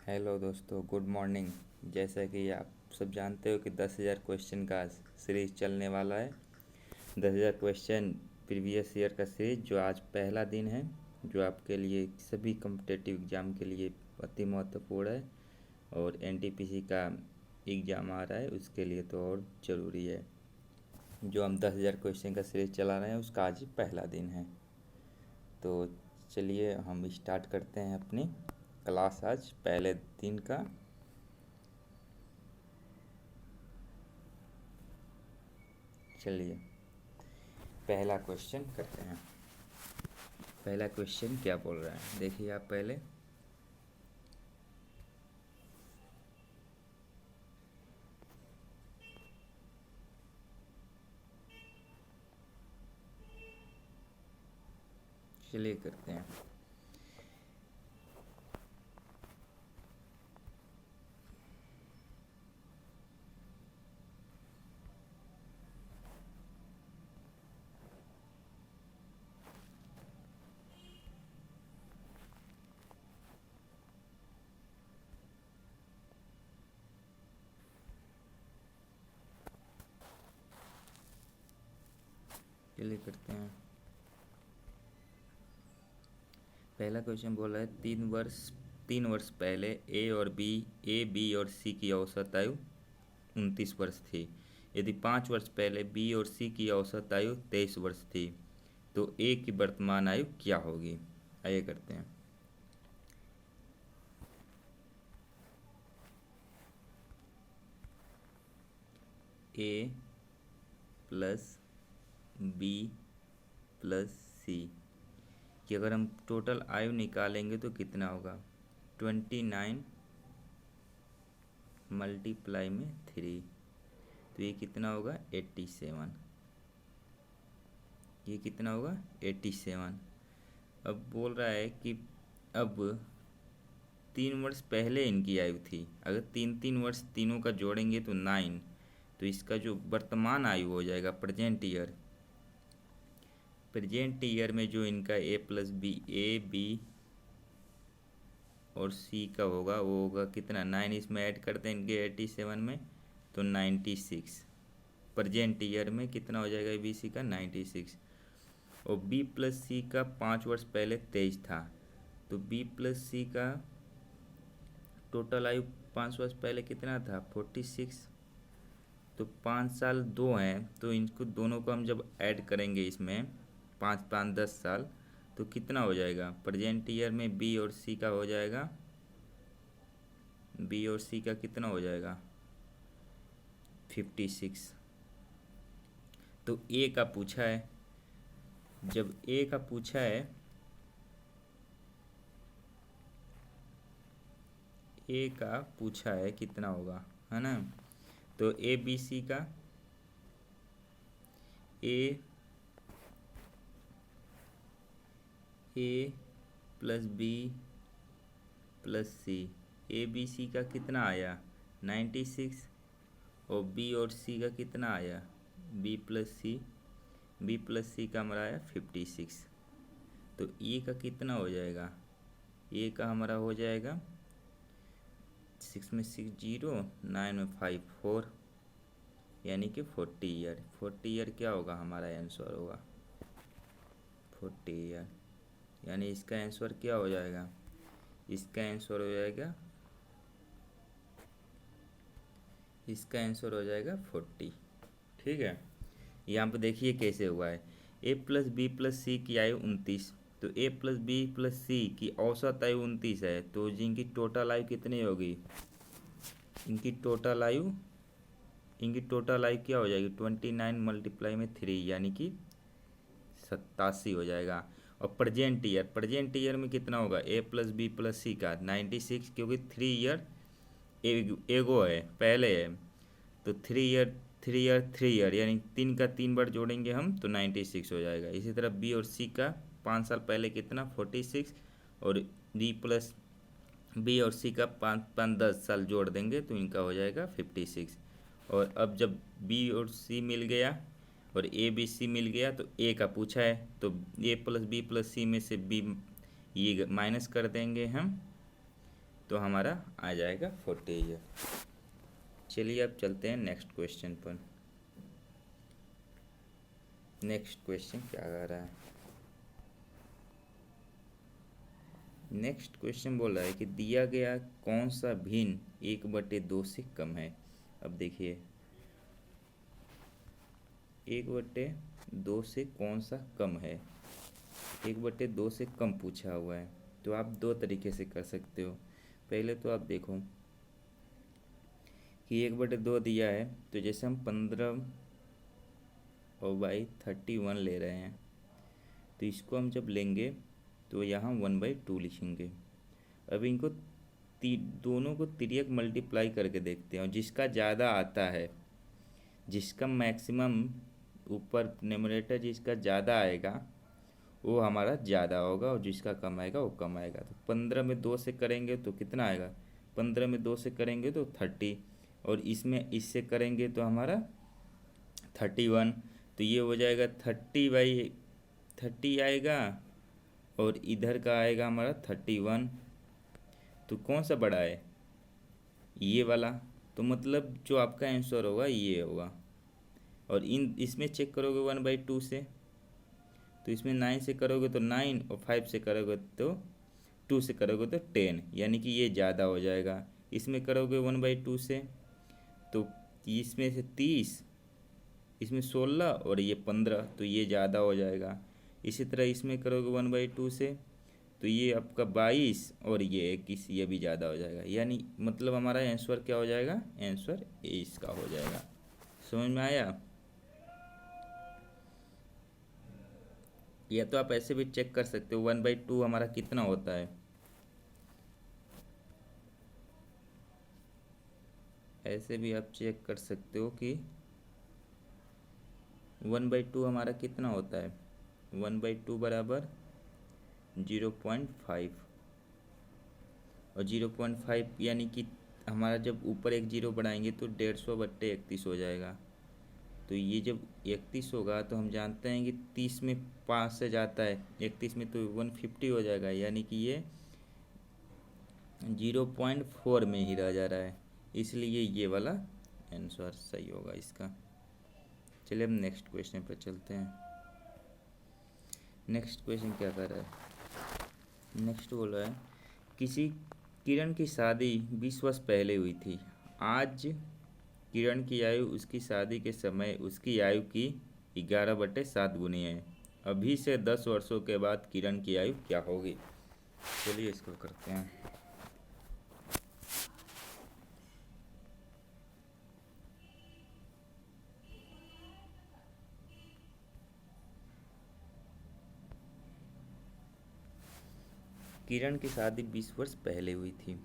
Hello दोस्तों, good morning. जैसा कि आप सब जानते हो कि 10,000 क्वेश्चन का सीरीज़ चलने वाला है। 10,000 क्वेश्चन प्रीवियस ईयर का सीरीज, जो आज पहला दिन है, जो आपके लिए सभी कॉम्पिटिटिव एग्ज़ाम के लिए अति महत्वपूर्ण है। और एनटीपीसी का एग्ज़ाम आ रहा है, उसके लिए तो और ज़रूरी है। जो हम 10,000 क्वेश्चन का सीरीज चला रहे हैं, उसका आज पहला दिन है। तो चलिए हम स्टार्ट करते हैं अपनी क्लास आज पहले दिन का। चलिए पहला क्वेश्चन करते हैं। पहला क्वेश्चन क्या बोल रहा है, देखिए आप पहले। चलिए करते हैं। चलिए करते हैं। पहला क्वेश्चन बोल रहा है, 3 वर्ष पहले ए बी और सी की औसत आयु 29 वर्ष थी। यदि 5 वर्ष पहले बी और सी की औसत आयु 23 वर्ष थी, तो ए की वर्तमान आयु क्या होगी। आइए करते हैं। ए प्लस बी प्लस सी कि अगर हम टोटल आयु निकालेंगे तो कितना होगा। 29 मल्टीप्लाई में 3, तो ये कितना होगा 87। ये कितना होगा 87। अब बोल रहा है कि अब 3 वर्ष पहले इनकी आयु थी, अगर 3 वर्ष तीनों का जोड़ेंगे तो 9, तो इसका जो वर्तमान आयु हो जाएगा प्रेजेंट ईयर में जो इनका ए बी और सी का होगा, वो होगा कितना 9, इसमें ऐड करते हैं इनके 87 में, तो 96। प्रेजेंट ईयर में कितना हो जाएगा बी सी का 96। और बी प्लस सी का 5 वर्ष पहले 23 था, तो बी प्लस सी का टोटल आयु 5 वर्ष पहले कितना था 46। तो 5 साल 2 हैं, तो इनको दोनों को हम जब ऐड करेंगे इसमें 5 5 10 साल, तो कितना हो जाएगा। प्रेजेंट ईयर में बी और सी का हो जाएगा, बी और सी का कितना हो जाएगा 56। तो ए का पूछा है, जब ए का पूछा है, ए का पूछा है कितना होगा, है ना। तो ए बी सी का A plus B plus C, A B C का कितना आया 96, और बी और सी का कितना आया बी प्लस सी का हमारा आया 56। तो ए का कितना हो जाएगा, ए का हमारा हो जाएगा 6 में 6 0, 9 में 5 4, यानी कि 40 ईयर। 40 ईयर क्या होगा, हमारा आंसर होगा 40 ईयर। यानी इसका आंसर क्या हो जाएगा, इसका आंसर हो जाएगा 40। ठीक है। यहाँ पे देखिए कैसे हुआ है। ए प्लस बी प्लस सी की आयु 29, तो ए प्लस बी प्लस सी की औसत आयु 29 है, तो जिनकी टोटल आयु कितनी होगी, इनकी टोटल आयु क्या हो जाएगी 29 मल्टीप्लाई में 3, यानी कि 87 हो जाएगा। और प्रेजेंट ईयर में कितना होगा ए प्लस बी प्लस सी का 96, क्योंकि 3 ईयर एगो है पहले है, तो 3 ईयर यानी 3 का 3 बार जोड़ेंगे हम तो 96 हो जाएगा। इसी तरह बी और सी का 5 साल पहले कितना 46, और बी और सी का 5 10 साल जोड़ देंगे तो इनका हो जाएगा 56। और अब जब बी और सी मिल गया और ए बी सी मिल गया, तो ए का पूछा है, तो ए प्लस बी प्लस सी में से बी ये माइनस कर देंगे हम, तो हमारा आ जाएगा 40 ईयर। चलिए अब चलते हैं नेक्स्ट क्वेश्चन पर। नेक्स्ट क्वेश्चन क्या आ रहा है? नेक्स्ट क्वेश्चन बोल रहा है कि दिया गया कौन सा भिन्न 1/2 से कम है। अब देखिए 1/2 से कौन सा कम है, 1/2 से कम पूछा हुआ है। तो आप दो तरीके से कर सकते हो। पहले तो आप देखो कि 1/2 दिया है, तो जैसे हम 15/31 ले रहे हैं, तो इसको हम जब लेंगे तो यहाँ 1/2 लिखेंगे। अब इनको दोनों को तिर्यक मल्टीप्लाई करके देखते हैं, और जिसका ज़्यादा आता है, जिसका मैक्सिमम ऊपर न्यूमरेटर जिसका ज़्यादा आएगा वो हमारा ज़्यादा होगा, और जिसका कम आएगा वो कम आएगा। तो 15 में 2 से करेंगे तो कितना आएगा? 15 में 2 से करेंगे तो 30, और इसमें इससे करेंगे तो हमारा 31। तो ये हो जाएगा 30/30 आएगा, और इधर का आएगा हमारा 31। तो कौन सा बड़ा है? ये वाला। तो मतलब जो आपका आंसर होगा ये होगा। और इसमें चेक करोगे 1/2 से, तो इसमें 9 से करोगे तो 9, और 5 से करोगे तो 2 से करोगे तो 10, यानी कि ये ज़्यादा हो जाएगा। इसमें करोगे 1/2 से तो इसमें से 30, इसमें 16 और ये 15, तो ये ज़्यादा हो जाएगा। इसी तरह इसमें करोगे 1/2 से तो ये आपका 22 और ये 21, ये भी ज़्यादा हो जाएगा। यानी मतलब हमारा आंसर क्या हो जाएगा? आंसर ए इसका हो जाएगा। समझ में आया? या तो आप ऐसे भी चेक कर सकते हो 1/2 हमारा कितना होता है। ऐसे भी आप चेक कर सकते हो कि 1/2 हमारा कितना होता है। 1/2 बराबर 0.5, और 0.5 यानी कि हमारा जब ऊपर एक जीरो बढ़ाएंगे तो 150/31 हो जाएगा। तो ये जब 31 होगा तो हम जानते हैं कि 30 में 5 से जाता है, 31 में तो 150 हो जाएगा, यानी कि ये 0.4 में ही रह जा रहा है, इसलिए ये वाला आंसर सही होगा इसका। चलिए अब नेक्स्ट क्वेश्चन पर चलते हैं। नेक्स्ट क्वेश्चन क्या कर रहा है? नेक्स्ट बोल रहा है किसी किरण की शादी 20 वर्ष पहले हुई थी। आज किरण की आयु उसकी शादी के समय उसकी आयु की 11/7 गुनी है। अभी से 10 वर्षों के बाद किरण की आयु क्या होगी? चलिए इसको करते हैं। किरण की शादी 20 वर्ष पहले हुई थी,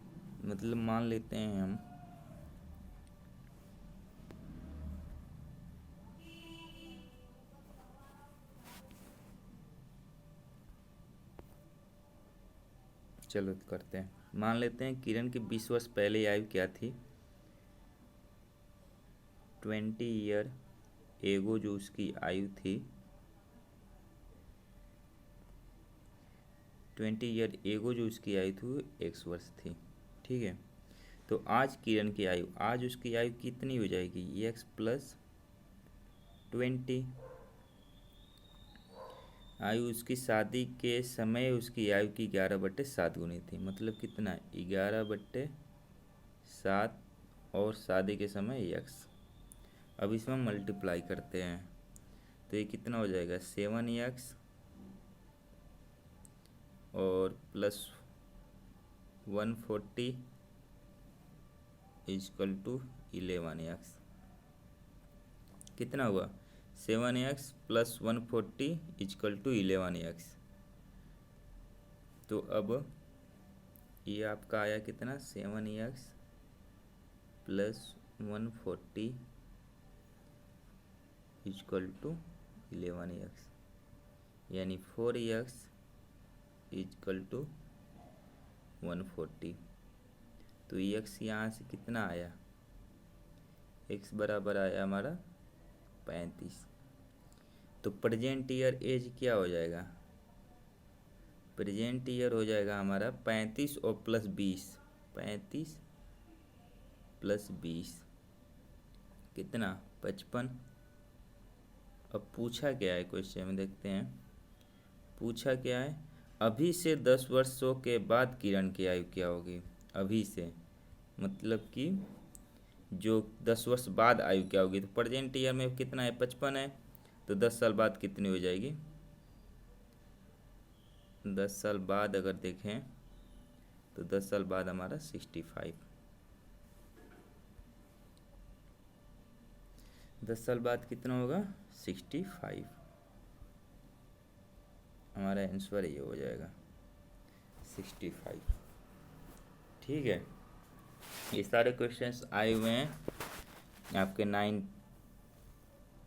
मतलब मान लेते हैं हम चलो करते हैं। मान लेते हैं किरण की 20 वर्ष पहले आयु क्या थी? 20 ईयर एगो जो उसकी आयु थी, 20 ईयर एगो जो उसकी आयु थी वो 1 वर्ष थी। ठीक है। तो आज किरण की आयु, आज उसकी आयु कितनी हो जाएगी? x + 20। आयु उसकी शादी के समय उसकी आयु की 11/7 गुनी थी, मतलब कितना? 11/7 और शादी के समय x। अब इसमें मल्टीप्लाई करते हैं तो ये कितना हो जाएगा? 7x और प्लस 140 = 11x। कितना हुआ? 7x + 140 = 11x। तो अब ये आपका आया कितना? 7x + 140 = 11x, यानी 4x = 140। तो x यहाँ से कितना आया? x बराबर आया हमारा 35। तो प्रेजेंट ईयर एज क्या हो जाएगा? प्रेजेंट ईयर हो जाएगा हमारा 35 और +20, 35 प्लस 20 कितना 55। अब पूछा क्या है क्वेश्चन में, देखते हैं पूछा क्या है। अभी से 10 वर्षों के बाद किरण की आयु क्या होगी। अभी से मतलब कि जो 10 वर्ष बाद आयु क्या होगी। तो प्रेजेंट ईयर में कितना है 55 है, तो 10 साल बाद कितनी हो जाएगी। 10 साल बाद अगर देखें तो 10 साल बाद हमारा 65। 10 साल बाद कितना होगा 65। हमारा आंसर ये हो जाएगा 65। ठीक है, ये सारे क्वेश्चंस आए हुए हैं आपके 9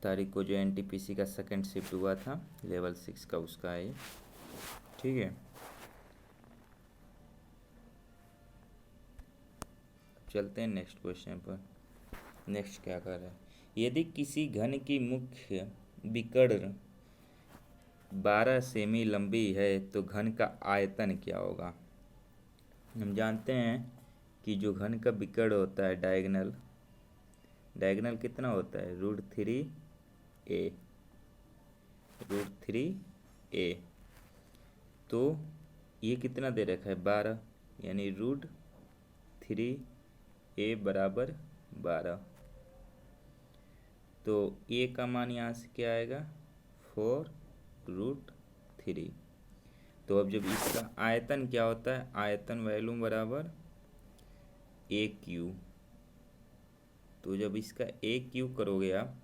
तारीख को जो एनटीपीसी का सेकंड शिफ्ट हुआ था लेवल 6 का, उसका है ये। ठीक है, चलते हैं नेक्स्ट क्वेश्चन पर। नेक्स्ट क्या कर रहा है। यदि किसी घन की मुख्य विकर्ण 12 सेमी लंबी है तो घन का आयतन क्या होगा। हम जानते हैं कि जो घन का विकर्ण होता है डायगोनल कितना होता है √3a। तो ये कितना दे रखा है 12, यानी √3a बराबर 12। तो a का मान यहाँ से क्या आएगा 4√3। तो अब जब इसका आयतन क्या होता है, आयतन वैल्यू बराबर AQ। तो जब इसका AQ करोगे आप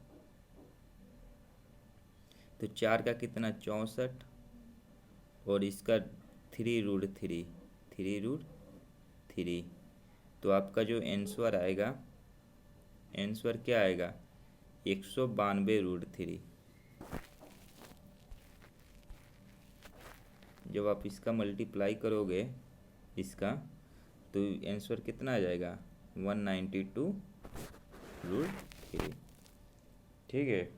तो 4 का कितना 64 और इसका 3√3। तो आपका जो आंसर आएगा, आंसर क्या आएगा 192√3। जब आप इसका मल्टीप्लाई करोगे इसका तो आंसर कितना आ जाएगा 192√3। ठीक है,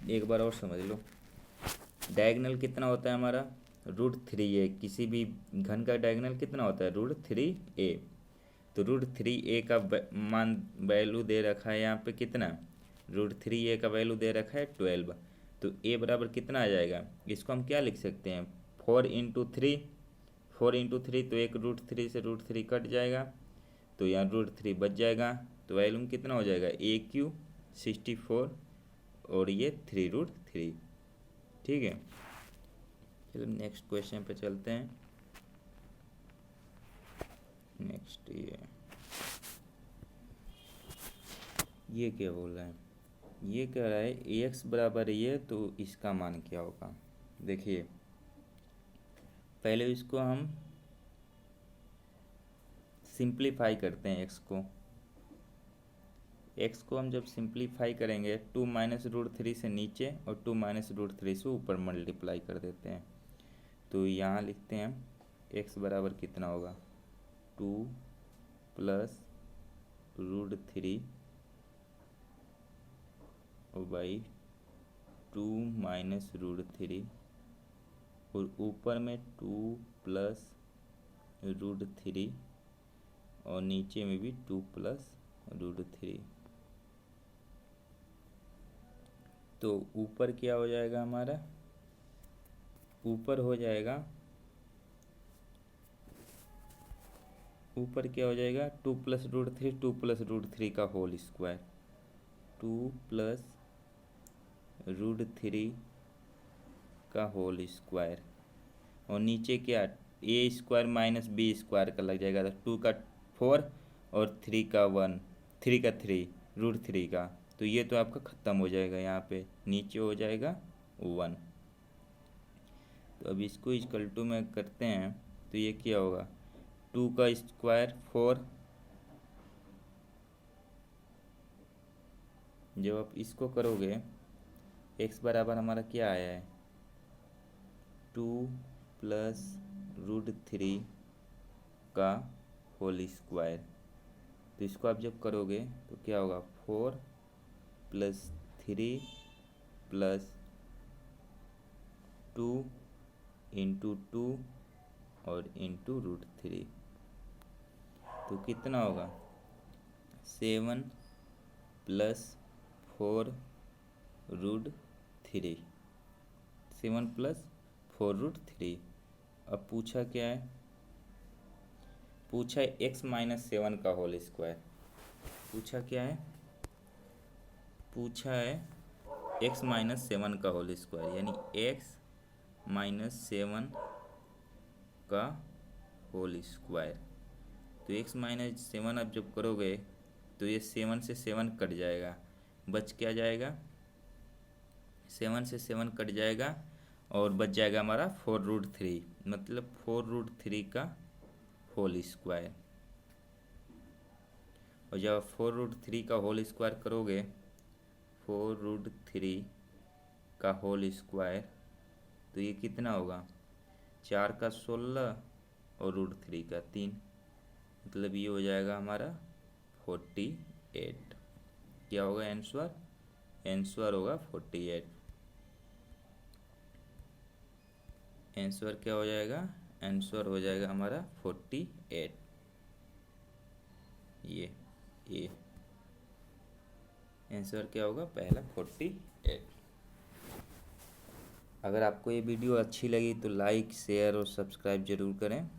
एक बार और समझ लो। डायगोनल कितना होता है हमारा √3a। किसी भी घन का डायगोनल कितना होता है √3a। तो √3a का मान वैल्यू दे रखा है यहाँ पे कितना, √3a का वैल्यू दे रखा है 12। तो a बराबर कितना आ जाएगा, इसको हम क्या लिख सकते हैं 4×3। तो एक √3 से √3 कट जाएगा तो यहाँ √3 बच जाएगा। तो वैल्यू कितना हो जाएगा AQ 64 और ये 3√3। ठीक है, चलो नेक्स्ट क्वेश्चन पे चलते हैं। नेक्स्ट ये क्या बोल रहा है, ये कह रहा है AX बराबर ये, तो इसका मान क्या होगा। देखिए पहले इसको हम सिंप्लीफाई करते हैं। x को हम जब सिंप्लीफाई करेंगे 2 - √3 से नीचे और 2 - √3 से ऊपर मल्टीप्लाई कर देते हैं। तो यहाँ लिखते हैं x बराबर कितना होगा 2 + √3 और बाई 2 - √3 और ऊपर में 2 + √3 और नीचे में भी 2 + √3। तो ऊपर क्या हो जाएगा हमारा, ऊपर हो जाएगा 2 + √3 2 + √3 का होल स्क्वायर 2 + √3 का होल स्क्वायर और नीचे क्या a² - b² का लग जाएगा। तो 2 का 4 और 3 का 1 3 का 3 √3 का, तो ये तो आपका ख़त्म हो जाएगा, यहाँ पे नीचे हो जाएगा 1। तो अब इसको इक्वल टू में करते हैं तो ये क्या होगा 2 का स्क्वायर 4। जब आप इसको करोगे x बराबर हमारा क्या आया है 2 + √3 का होल स्क्वायर। तो इसको आप जब करोगे तो क्या होगा 4 + 3 + 2 × 2 और इंटू रूट 3, तो कितना होगा 7 प्लस 4 रूट 3, 7 प्लस 4 रूट 3। अब पूछा क्या है, पूछा है x माइनस 7 का होल स्क्वायर। पूछा क्या है, पूछा है x माइनस 7 का होल स्क्वायर, यानी x माइनस 7 का होल स्क्वायर। तो x माइनस 7 अब जब करोगे तो ये 7 से 7 कट जाएगा, बच क्या जाएगा, 7 से 7 कट जाएगा और बच जाएगा हमारा 4 रूट 3, मतलब 4 रूट 3 का होल स्क्वायर। और जब 4 रूट 3 का होल स्क्वायर करोगे, 4 रूट 3 का होल स्क्वायर, तो ये कितना होगा 4 का 16 और रूट 3 का 3, मतलब ये हो जाएगा हमारा 48। क्या होगा आंसर, आंसर होगा 48। आंसर क्या हो जाएगा, आंसर हो जाएगा हमारा 48। ये आंसर क्या होगा पहला 48। अगर आपको ये वीडियो अच्छी लगी तो लाइक शेयर और सब्सक्राइब जरूर करें।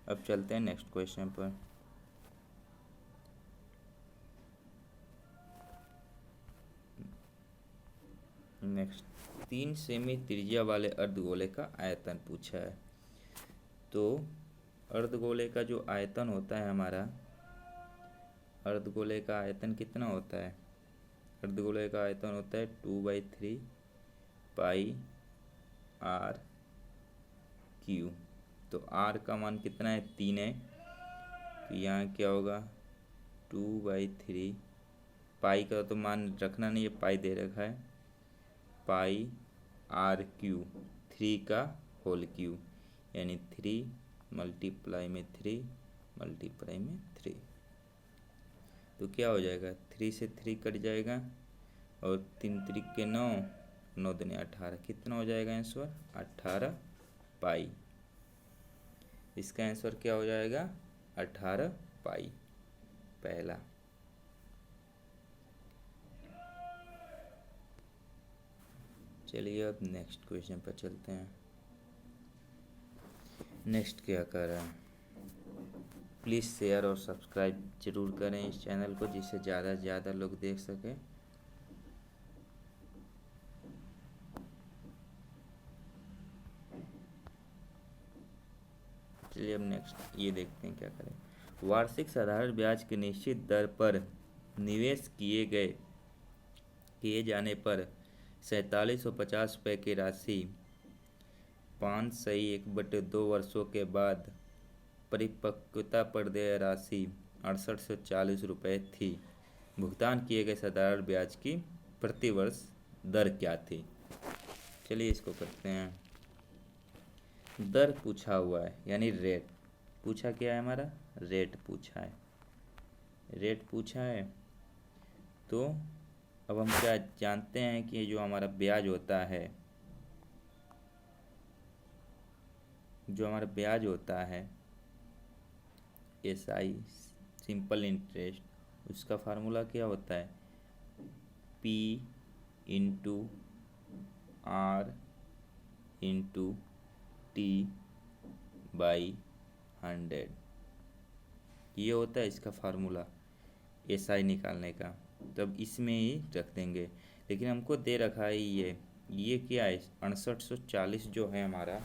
अब चलते हैं नेक्स्ट क्वेश्चन पर। नेक्स्ट 3 सेमी त्रिज्या वाले अर्धगोले का आयतन पूछा है। तो अर्धगोले का जो आयतन होता है हमारा, अर्धगोले का आयतन कितना होता है, अर्धगोले का आयतन होता है 2/3 पाई आर क्यू। तो आर का मान कितना है 3 है, तो यहाँ क्या होगा 2/3 पाई का तो मान रखना नहीं है, पाई दे रखा है, पाई आर क्यू 3 का होल क्यू, यानी 3 मल्टीप्लाई में 3 मल्टीप्लाई में 3। तो क्या हो जाएगा 3 से 3 कट जाएगा और 3 3 के 9, 9 दूनी 18, कितना हो जाएगा आंसर 18 पाई। इसका आंसर क्या हो जाएगा 18 पाई पहला। चलिए अब नेक्स्ट क्वेश्चन पर चलते हैं। नेक्स्ट क्या कर रहा है, प्लीज़ शेयर और सब्सक्राइब जरूर करें इस चैनल को, जिससे ज़्यादा से ज़्यादा लोग देख सकें। चलिए अब नेक्स्ट ये देखते हैं क्या करें। वार्षिक साधारण ब्याज की निश्चित दर पर निवेश किए जाने पर 4750 रुपये की राशि 5/1/2 वर्षों के बाद परिपक्वता पर देय राशि 6840 रुपये थी। भुगतान किए गए साधारण ब्याज की प्रतिवर्ष दर क्या थी। चलिए इसको करते हैं। दर पूछा हुआ है, यानी रेट पूछा, क्या है हमारा रेट पूछा है, रेट पूछा है। तो अब हम क्या जानते हैं कि जो हमारा ब्याज होता है, जो हमारा ब्याज होता है SI सिंपल इंटरेस्ट, उसका फार्मूला क्या होता है P into R into T/100, ये होता है इसका फार्मूला SI निकालने का। तब इसमें ही रख देंगे, लेकिन हमको दे रखा है ये क्या है 6840 जो है हमारा,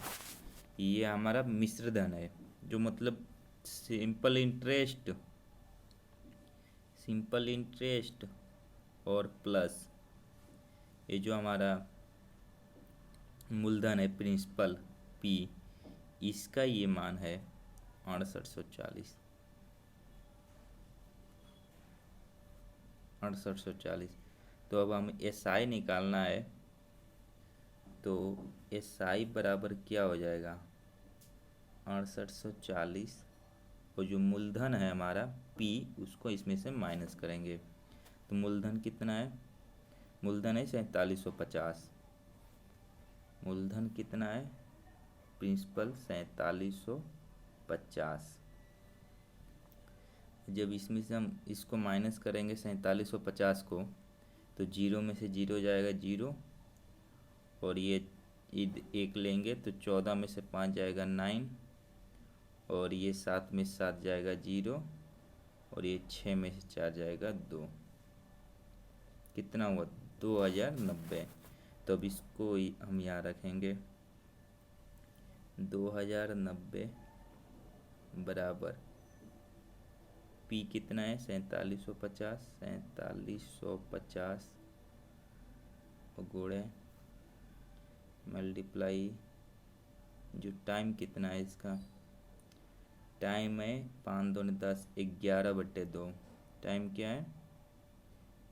ये हमारा मिश्र धन है, जो मतलब सिंपल इंटरेस्ट और प्लस ये जो हमारा मूलधन है प्रिंसिपल P, इसका ये मान है 6840। 6840। तो अब हम SI निकालना है, तो SI बराबर क्या हो जाएगा 6840, और जो मूलधन है हमारा P उसको इसमें से माइनस करेंगे। तो मूलधन कितना है, मूलधन है 4750, मूलधन कितना है प्रिंसिपल 4750। जब इसमें से हम इसको माइनस करेंगे 4750 को, तो जीरो में से जीरो जाएगा जीरो, और ये एक लेंगे तो 14 में से 5 जाएगा 9, और ये 7 में 7 जाएगा जीरो, और ये 6 में से 4 जाएगा 2। कितना हुआ? 2090। तो अब इसको हम यहाँ रखेंगे 2090 बराबर P कितना है? 4750। 4750 गुणे मल्टीप्लाई जो टाइम कितना है इसका, टाइम है 5 दूनी 10, 11/2। टाइम क्या है?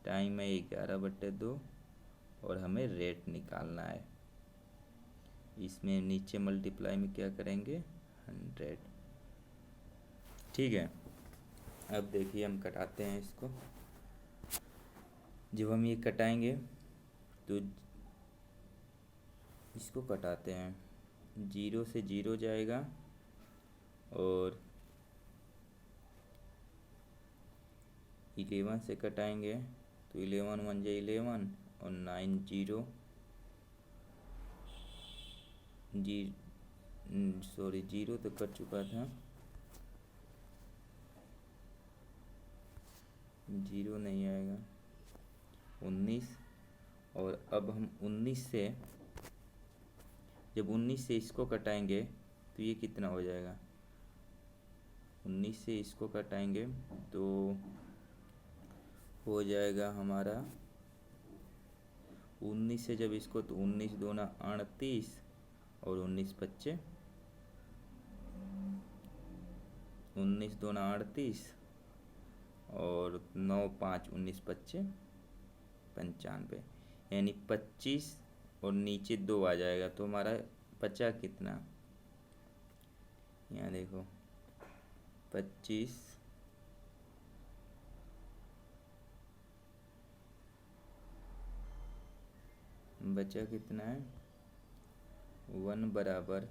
टाइम है 11/2, और हमें रेट निकालना है। इसमें नीचे मल्टीप्लाई में क्या करेंगे? 100। ठीक है, अब देखिए हम कटाते हैं इसको। जब हम ये कटाएंगे तो इसको कटाते हैं, जीरो से जीरो जाएगा, और 11 से कटाएंगे तो 11 1 जा 11, और 9 जीरो जीरो तो कट चुका था, जीरो नहीं आएगा, 19। और अब हम 19 से, जब 19 से इसको कटाएंगे तो ये कितना हो जाएगा? 19 से इसको कटाएंगे तो हो जाएगा हमारा 19 से जब इसको, तो 19 दूना 38, और 19 25, 19 दूना 38, और 9 5 19 25 95, यानी 25 और नीचे 2 आ जाएगा, तो हमारा बचा कितना? यहाँ देखो 25 बचा कितना है? 1 बराबर,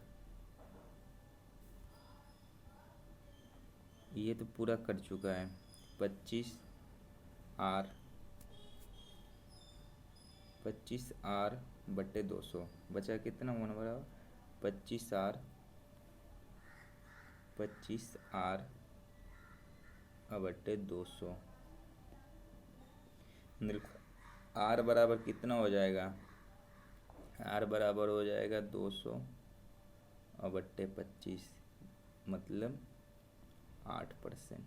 ये तो पूरा कट चुका है, 25R 25R/200 बचा कितना? 1 बराबर 25R 25R/200। R बराबर कितना हो जाएगा? R बराबर हो जाएगा 200/25, मतलब 8%।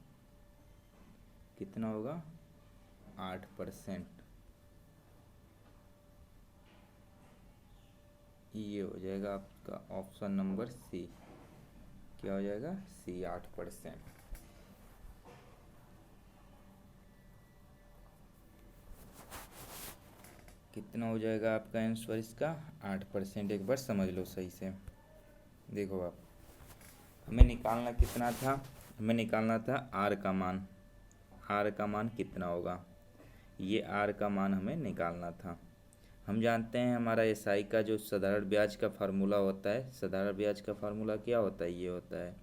कितना होगा? 8%। ये हो जाएगा आपका ऑप्शन नंबर सी। क्या हो जाएगा? सी, 8%। कितना हो जाएगा आपका आंसर इसका? 8%। एक बार समझ लो सही से। देखो आप, हमें निकालना कितना था? हमें निकालना था आर का मान। आर का मान कितना होगा? ये आर का मान हमें निकालना था। हम जानते हैं हमारा एसआई का जो साधारण ब्याज का फार्मूला होता है, साधारण ब्याज का फार्मूला क्या होता है? ये होता है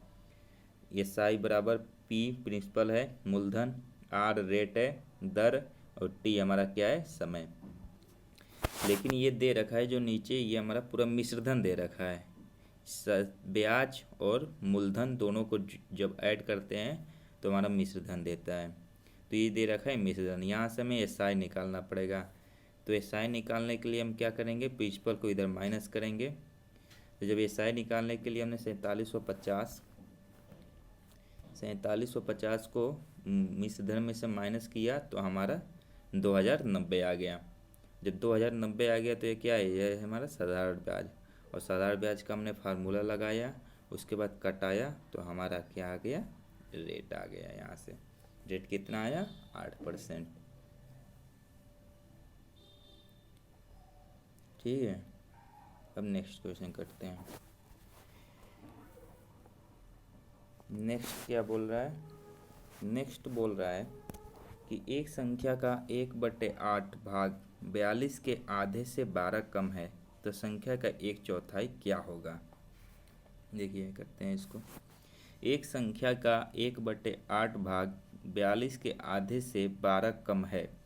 एसआई बराबर पी प्रिंसिपल है, मूलधन, आर रेट है, दर, और टी हमारा क्या है? समय। लेकिन ये दे रखा है जो नीचे, ये हमारा पूरा मिश्रधन दे रखा है। ब्याज और मूलधन दोनों को जब ऐड करते हैं तो हमारा मिश्रधन देता है। तो ये दे रखा है मिश्रधन। यहाँ से हमें एसआई निकालना पड़ेगा। तो एसआई निकालने के लिए हम क्या करेंगे? प्रिंसिपल को इधर माइनस करेंगे। तो जब एसआई निकालने के लिए हमने 4750 को मिश्रधन में से माइनस किया तो हमारा 2090 आ गया। जब 2090 आ गया तो ये क्या है? ये है हमारा साधारण ब्याज। और साधारण ब्याज का हमने फार्मूला लगाया, उसके बाद कटाया तो हमारा क्या आ गया? रेट आ गया। यहाँ से रेट कितना आया? 8%। ठीक है, अब नेक्स्ट क्वेश्चन करते हैं। नेक्स्ट क्या बोल रहा है? नेक्स्ट बोल रहा है कि एक संख्या का 1/8 भाग 42 के आधे से 12 कम है तो संख्या का 1/4 क्या होगा? देखिए करते हैं इसको। एक संख्या का 1/8 भाग 42 के आधे से 12 कम है।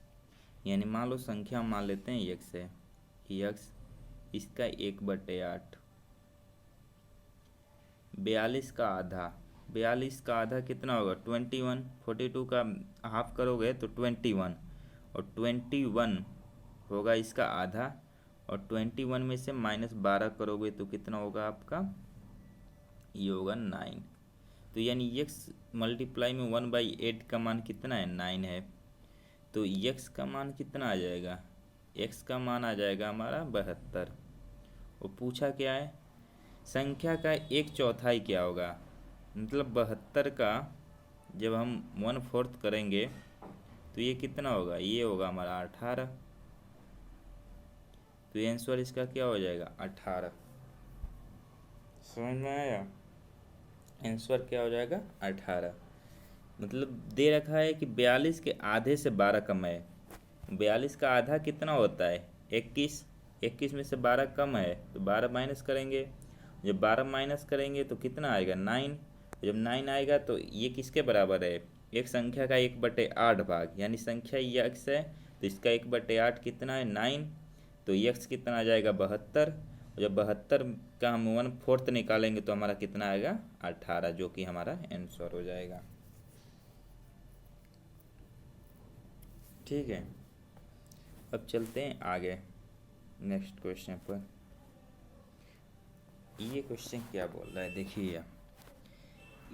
यानी मान लो संख्या मान लेते हैं x है, x इसका 1/8, 42 का आधा, 42 का आधा कितना होगा 21, 42 का हाफ करोगे तो 21, और 21 होगा इसका आधा, और 21 में से -12 करोगे तो कितना होगा आपका, ये होगा 9। तो यानी x मल्टीप्लाई में 1/8 का मान कितना है 9 है। तो x का मान कितना आ जाएगा, x का मान आ जाएगा हमारा 72। और पूछा क्या है, संख्या का 1/4 क्या होगा, मतलब 72 का जब हम 1/4 करेंगे तो ये कितना होगा, ये होगा हमारा 18। तो ये आंसर इसका क्या हो जाएगा 18। समझ में आया, आंसर क्या हो जाएगा 18। मतलब दे रखा है कि 42 के आधे से 12 कम है। 42 का आधा कितना होता है 21, 21 में से 12 कम है तो 12 माइनस करेंगे। जब 12 माइनस करेंगे तो कितना आएगा 9। जब 9 आएगा तो ये किसके बराबर है, एक संख्या का 1/8 भाग, यानी संख्या x है तो इसका 1/8 कितना है 9। तो x कितना आ जाएगा 72। जब 72 का हम 1/4 निकालेंगे तो हमारा कितना आएगा 18, जो कि हमारा आंसर हो जाएगा। ठीक है, अब चलते हैं आगे नेक्स्ट क्वेश्चन पर। ये क्वेश्चन क्या बोल रहा है देखिए,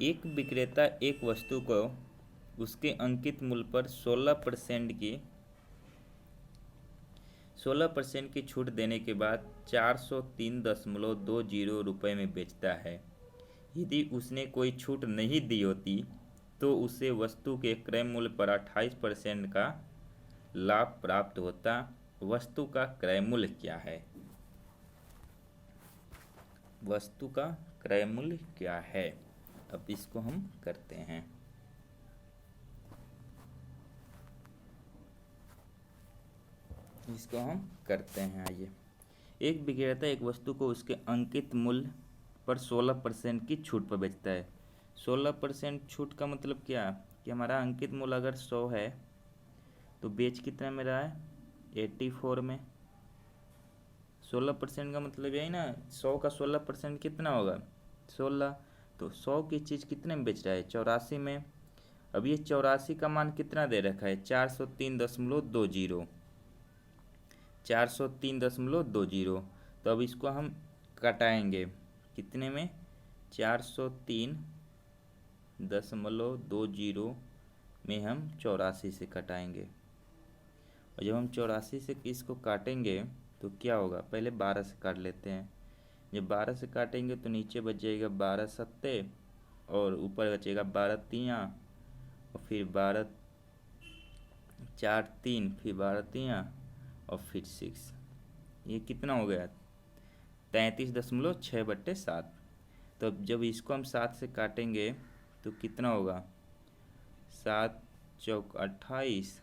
एक विक्रेता एक वस्तु को उसके अंकित मूल्य पर 16% की छूट देने के बाद 403.20 रुपये में बेचता है। यदि उसने कोई छूट नहीं दी होती तो उसे वस्तु के क्रय मूल्य पर 28% का लाभ प्राप्त होता। वस्तु का क्रय मूल्य क्या है, वस्तु का क्रय मूल्य क्या है। अब इसको हम करते हैं। आइए, एक विक्रेता एक वस्तु को उसके अंकित मूल्य पर 16% की छूट पर बेचता है। 16% छूट का मतलब क्या, कि हमारा अंकित मूल्य अगर 100 है तो बेच कितना में रहा है 84 में। 16% का मतलब यही ना, 100 का 16% कितना होगा 16। तो 100 की चीज़ कितने में बेच रहा है 84 में। अब ये 84 का मान कितना दे रखा है 403.20, 403.20। तो अब इसको हम कटाएंगे कितने में 403.20 में हम 84 से कटाएंगे। और जब हम 84 से इसको काटेंगे तो क्या होगा, पहले 12 से काट लेते हैं। जब 12 से काटेंगे तो नीचे बच जाएगा 12 सत्ते, और ऊपर बचेगा 12 तियाँ, और फिर 12 4 3, फिर 12 तियाँ, और फिर 6। ये कितना हो गया 33.6/7। तो अब जब इसको हम 7 से काटेंगे तो कितना होगा 7 चौक 28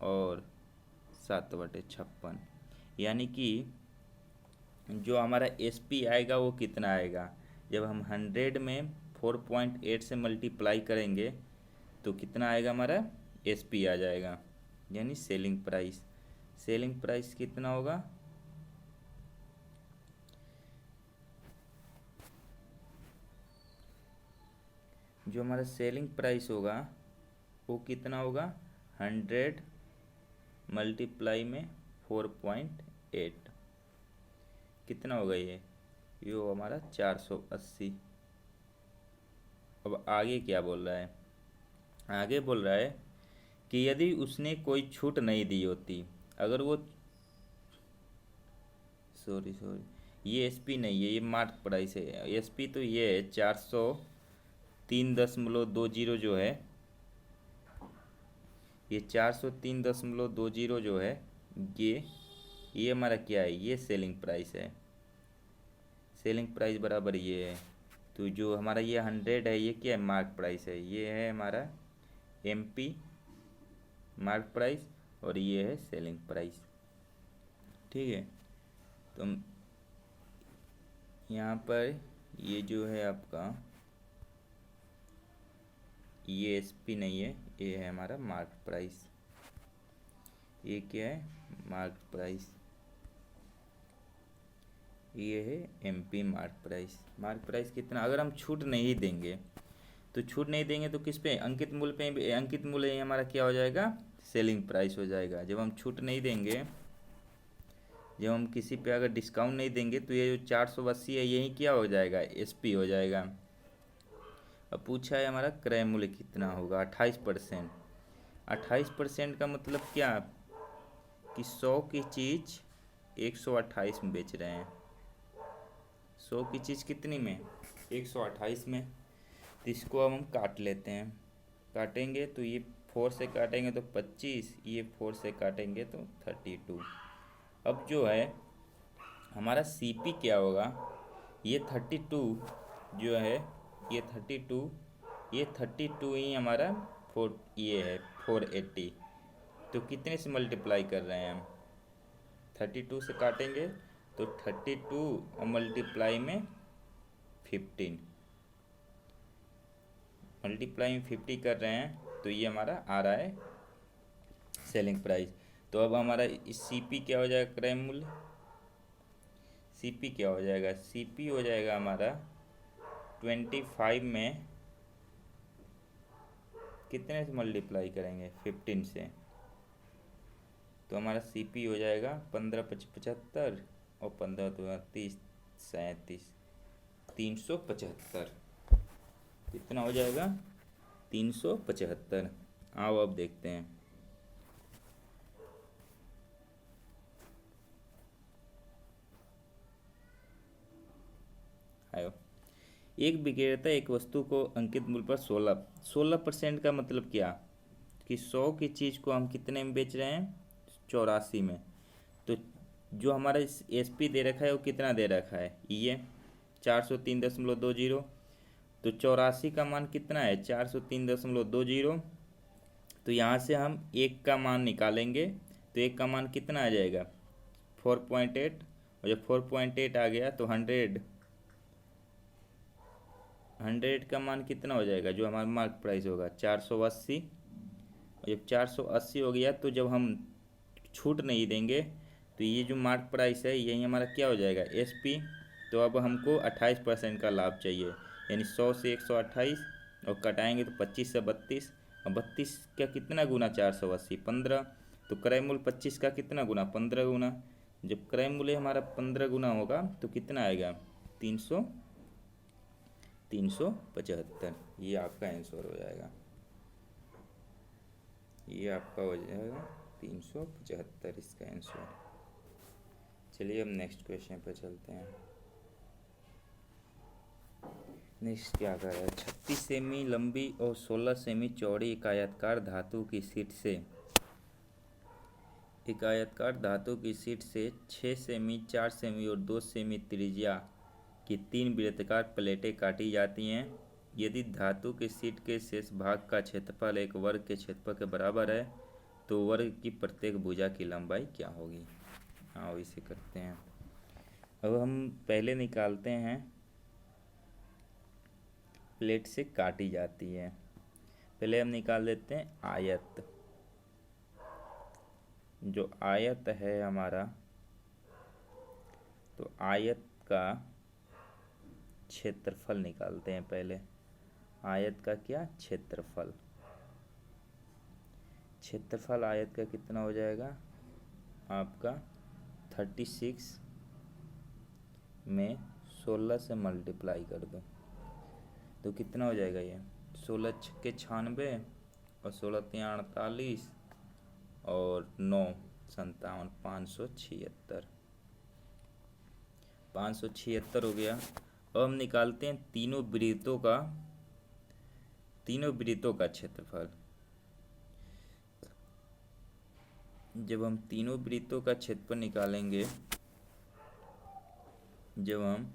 और 7/56। यानी कि जो हमारा SP आएगा वो कितना आएगा, जब हम 100 में 4.8 से मल्टीप्लाई करेंगे तो कितना आएगा हमारा SP आ जाएगा, यानी सेलिंग प्राइस। सेलिंग प्राइस कितना होगा, जो हमारा सेलिंग प्राइस होगा वो कितना होगा 100 मल्टीप्लाई में 4.8, कितना होगा ये हो हमारा 480। अब आगे क्या बोल रहा है, आगे बोल रहा है कि यदि उसने कोई छूट नहीं दी होती, अगर वो सॉरी ये SP नहीं है, ये मार्क प्राइस है। SP तो ये है 403.20 जो है, ये 403.20 जो है ये हमारा क्या है, ये सेलिंग प्राइस है। सेलिंग प्राइस बराबर ये है। तो जो हमारा ये 100 है ये क्या है मार्क प्राइस है, ये है हमारा MP मार्क प्राइस, और ये है सेलिंग प्राइस। ठीक है, तो यहाँ पर ये जो है आपका, ये एसपी नहीं है, ये है हमारा मार्क प्राइस। ये क्या है? Mark price. ये है MP mark price. Mark price कितना, अगर हम छूट नहीं देंगे तो तो किस पे? अंकित मूल्य पे। अंकित मूल्य ही हमारा क्या हो जाएगा? सेलिंग प्राइस हो जाएगा। जब हम छूट नहीं देंगे, जब हम किसी पे अगर डिस्काउंट नहीं देंगे तो ये जो 480 है यही क्या हो जाएगा? एसपी हो जाएगा। अब पूछा है हमारा क्रय मूल्य कितना होगा? 28%। 28% का मतलब क्या कि 100 की चीज़ 128 में बेच रहे हैं। 100 की चीज़ कितनी में? 128 में। तो इसको अब हम काट लेते हैं। काटेंगे तो ये 4 से काटेंगे तो 25, ये 4 से काटेंगे तो 32। अब जो है हमारा सीपी क्या होगा? ये 32 जो है, ये 32 ही हमारा ये है 480। तो कितने से मल्टीप्लाई कर रहे हैं हम? 32 से काटेंगे तो 32 और मल्टीप्लाई में 15, मल्टीप्लाई में 50 कर रहे हैं तो ये हमारा आ रहा है सेलिंग प्राइस। तो अब हमारा इस सीपी क्या हो जाएगा? क्रय मूल्य। सीपी क्या हो जाएगा? सीपी हो जाएगा हमारा 25 में कितने से मल्टीप्लाई करेंगे? 15 से। तो हमारा सीपी हो जाएगा 15 × 75 और 15 × 30 37, 375। कितना हो जाएगा? 375। आओ अब देखते हैं। आयो, एक विक्रेता एक वस्तु को अंकित मूल्य पर 16% का मतलब क्या कि 100 की चीज़ को हम कितने में बेच रहे हैं? 84 में। तो जो हमारा एसपी दे रखा है वो कितना दे रखा है? ये 403.20। तो 84 का मान कितना है? 403.20। तो यहाँ से हम एक का मान निकालेंगे तो एक का मान कितना आ जाएगा? 4.8। और जब 4.8 आ गया तो 100 का मान कितना हो जाएगा? जो हमारा मार्क प्राइस होगा 480। और जब 480 हो गया तो जब हम छूट नहीं देंगे तो ये जो मार्क प्राइस है यही हमारा क्या हो जाएगा? एसपी। तो अब हमको 28% का लाभ चाहिए, यानी 100 से 128 और कटाएंगे तो 25 से 32। और 32 का कितना गुना? 480, 15। तो क्रय मूल्य 25 का कितना गुना? 15 गुना। जब क्रय मूल्य हमारा 15 गुना होगा तो कितना आएगा? 375। ये आपका आंसर हो जाएगा। ये आपका हो जाएगा 375 इसका आंसर। चलिए अब नेक्स्ट क्वेश्चन पर चलते हैं। नेक्स्ट क्या कर रहा है? 36 सेमी लंबी और 16 सेमी चौड़ी एक आयताकार धातु की शीट से 6 सेमी, 4 सेमी और 2 सेमी त्रिज्या की 3 वृत्ताकार प्लेटें काटी जाती हैं। यदि धातु की शीट के शेष भाग का क्षेत्रफल एक वर्ग के क्षेत्रफल के बराबर है तो वर्ग की प्रत्येक भुजा की लंबाई क्या होगी? हाँ, इसे करते हैं। अब हम पहले निकालते हैं प्लेट से काटी जाती है। पहले हम निकाल देते हैं आयत। जो आयत है हमारा, तो आयत का क्षेत्रफल निकालते हैं पहले। आयत का क्या? क्षेत्रफल। क्षेत्रफल आयत का कितना हो जाएगा आपका? 36 में 16 से मल्टीप्लाई कर दो तो कितना हो जाएगा? ये 16 छक्के 96 और 16 तियां 48 और 9 57, 576 हो गया। अब हम निकालते हैं तीनों वृत्तों का क्षेत्रफल। जब हम तीनों वृत्तों का क्षेत्रफल निकालेंगे, जब हम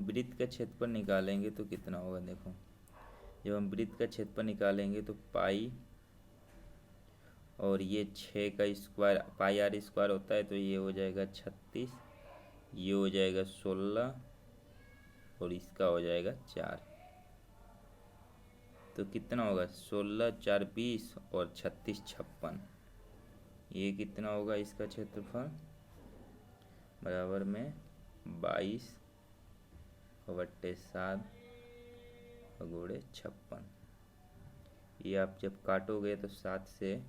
वृत्त का क्षेत्रफल निकालेंगे तो कितना होगा? देखो, जब हम वृत्त का क्षेत्रफल निकालेंगे तो पाई और ये 6 का स्क्वायर पाई आर स्क्वायर होता है, तो ये हो जाएगा 36, ये हो जाएगा 16 और इसका हो जाएगा 4। तो कितना होगा 16 4 20 और 36 56। ये कितना होगा इसका क्षेत्रफल बराबर में 22/7 गुणे 56। ये आप जब काटोगे तो 7 से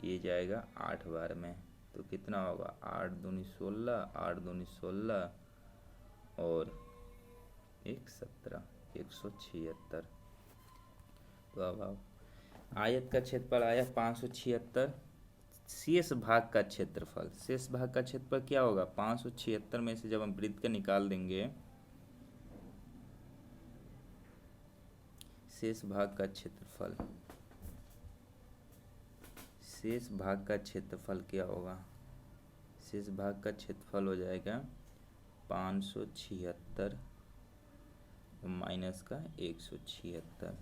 ये जाएगा 8 बार में, तो कितना होगा 8 दूनी 16, 8 दूनी 16 और 1 17, 176। तो अब आप आयत का क्षेत्रफल आया 576। शेष भाग का क्षेत्रफल, शेष भाग का क्षेत्रफल क्या होगा 576 में से जब हम वृत्त का निकाल देंगे, शेष भाग का क्षेत्रफल, शेष भाग का क्षेत्रफल क्या होगा, शेष भाग का क्षेत्रफल हो जाएगा 576 माइनस का 176,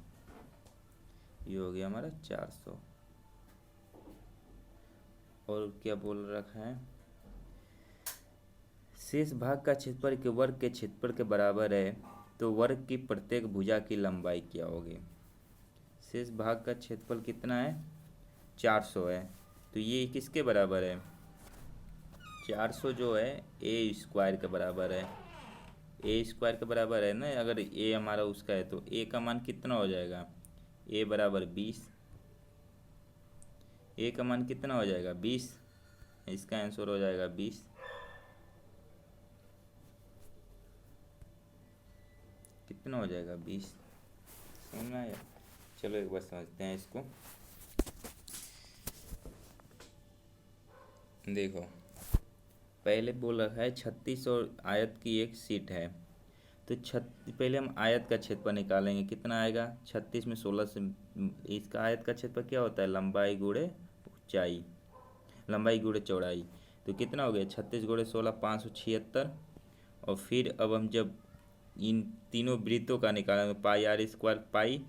ये हो गया हमारा 400। और क्या बोल रखा है, शेष भाग का क्षेत्रफल के वर्ग के क्षेत्रफल के बराबर है, तो वर्ग की प्रत्येक भुजा की लंबाई क्या होगी। शेष भाग का क्षेत्रफल कितना है 400 है, तो ये किसके बराबर है 400 जो है ए स्क्वायर के बराबर है, ए स्क्वायर के बराबर है ना। अगर ए हमारा उसका है तो ए का मान कितना हो जाएगा, ए बराबर 20, ए का मान कितना हो जाएगा 20, इसका आंसर हो जाएगा 20। कितना हो जाएगा 20, समझ में आया। चलो एक बार समझते हैं इसको। देखो पहले बोल रखा है 36 और आयत की एक सीट है, तो पहले हम आयत का क्षेत्रफल निकालेंगे, कितना आएगा 36 में 16 से, इसका आयत का क्षेत्रफल क्या होता है लंबाई गुणे ऊंचाई, लंबाई गुणे चौड़ाई, तो कितना हो गया 36 गुणे 16 576। और फिर अब हम जब इन तीनों वृत्तों का निकालेंगे पाई आर स्क्वायर पाई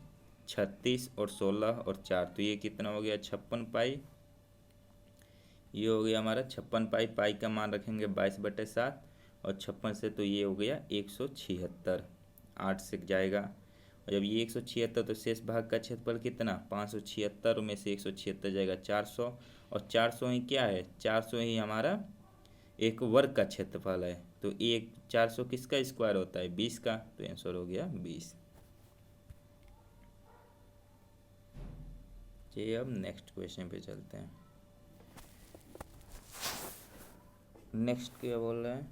36 और 16 और 4, तो ये कितना हो गया 56 पाई, ये हो गया हमारा 56 पाई, पाई का मान रखेंगे 22/7 और 56 से तो ये हो गया 176, 8 से जाएगा। और जब ये 176 तो शेष भाग का क्षेत्रफल कितना 576 में से 176 जाएगा 400, और 400 ही क्या है 400 ही हमारा एक वर्ग का क्षेत्रफल है, तो एक 400 किसका स्क्वायर होता है 20 का, तो आंसर हो गया 20। चलिए अब नेक्स्ट क्वेश्चन पे चलते हैं। नेक्स्ट क्या बोल रहे हैं,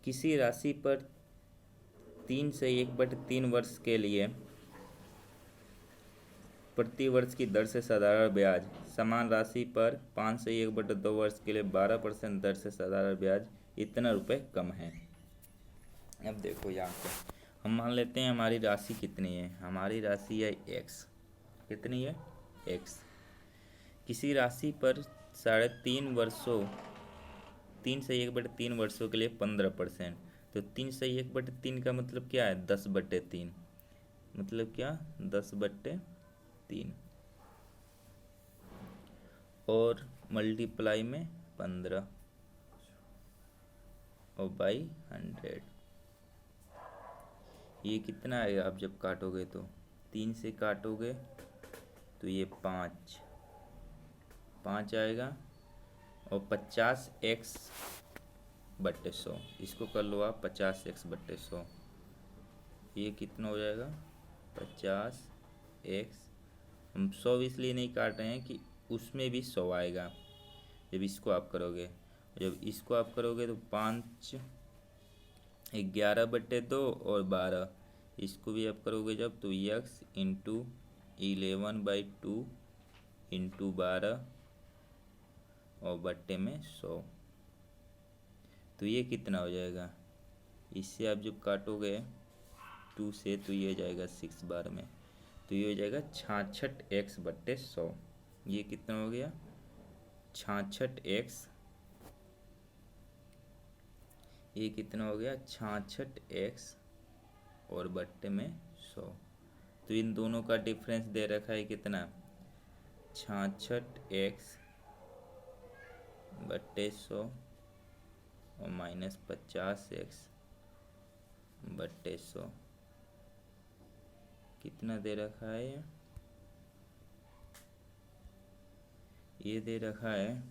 किसी राशि पर 3 से 1/3 वर्ष के लिए प्रति वर्ष की दर से साधारण ब्याज, समान राशि पर 5 से 1/2 वर्ष के लिए 12% दर से साधारण ब्याज इतना रुपए कम है। अब देखो यहाँ पे हम मान लेते हैं हमारी राशि कितनी है, हमारी राशि है x, कितनी है x। किसी राशि पर 3.5 वर्षों 3 से 1/3 वर्षों के लिए 15%, तो 3 से 1/3 का मतलब क्या है 10/3, मतलब क्या 10/3 और मल्टीप्लाई में 15 और बाई 100, ये कितना आएगा आप जब काटोगे तो 3 से काटोगे तो ये 5 आएगा, और 50x/100, इसको कर लो आप 50x/100, ये कितना हो जाएगा 50x, हम 100 इसलिए नहीं काट रहे हैं कि उसमें भी 100 आएगा जब इसको आप करोगे, जब इसको आप करोगे तो 5 11/2 और 12, इसको भी आप करोगे जब तो x इंटू 11/2 इंटू 12 और बट्टे में 100, तो ये कितना हो जाएगा, इससे आप जब काटोगे 2 से तो ये हो जाएगा 6 बार में, तो ये हो जाएगा 66x/100, ये कितना हो गया 66x, ये कितना हो गया 66x और बट्टे में 100, तो इन दोनों का डिफरेंस दे रखा है कितना 66x बट्टे 100 और माइनस 50x बट्टे 100 कितना दे रखा है? ये दे रखा है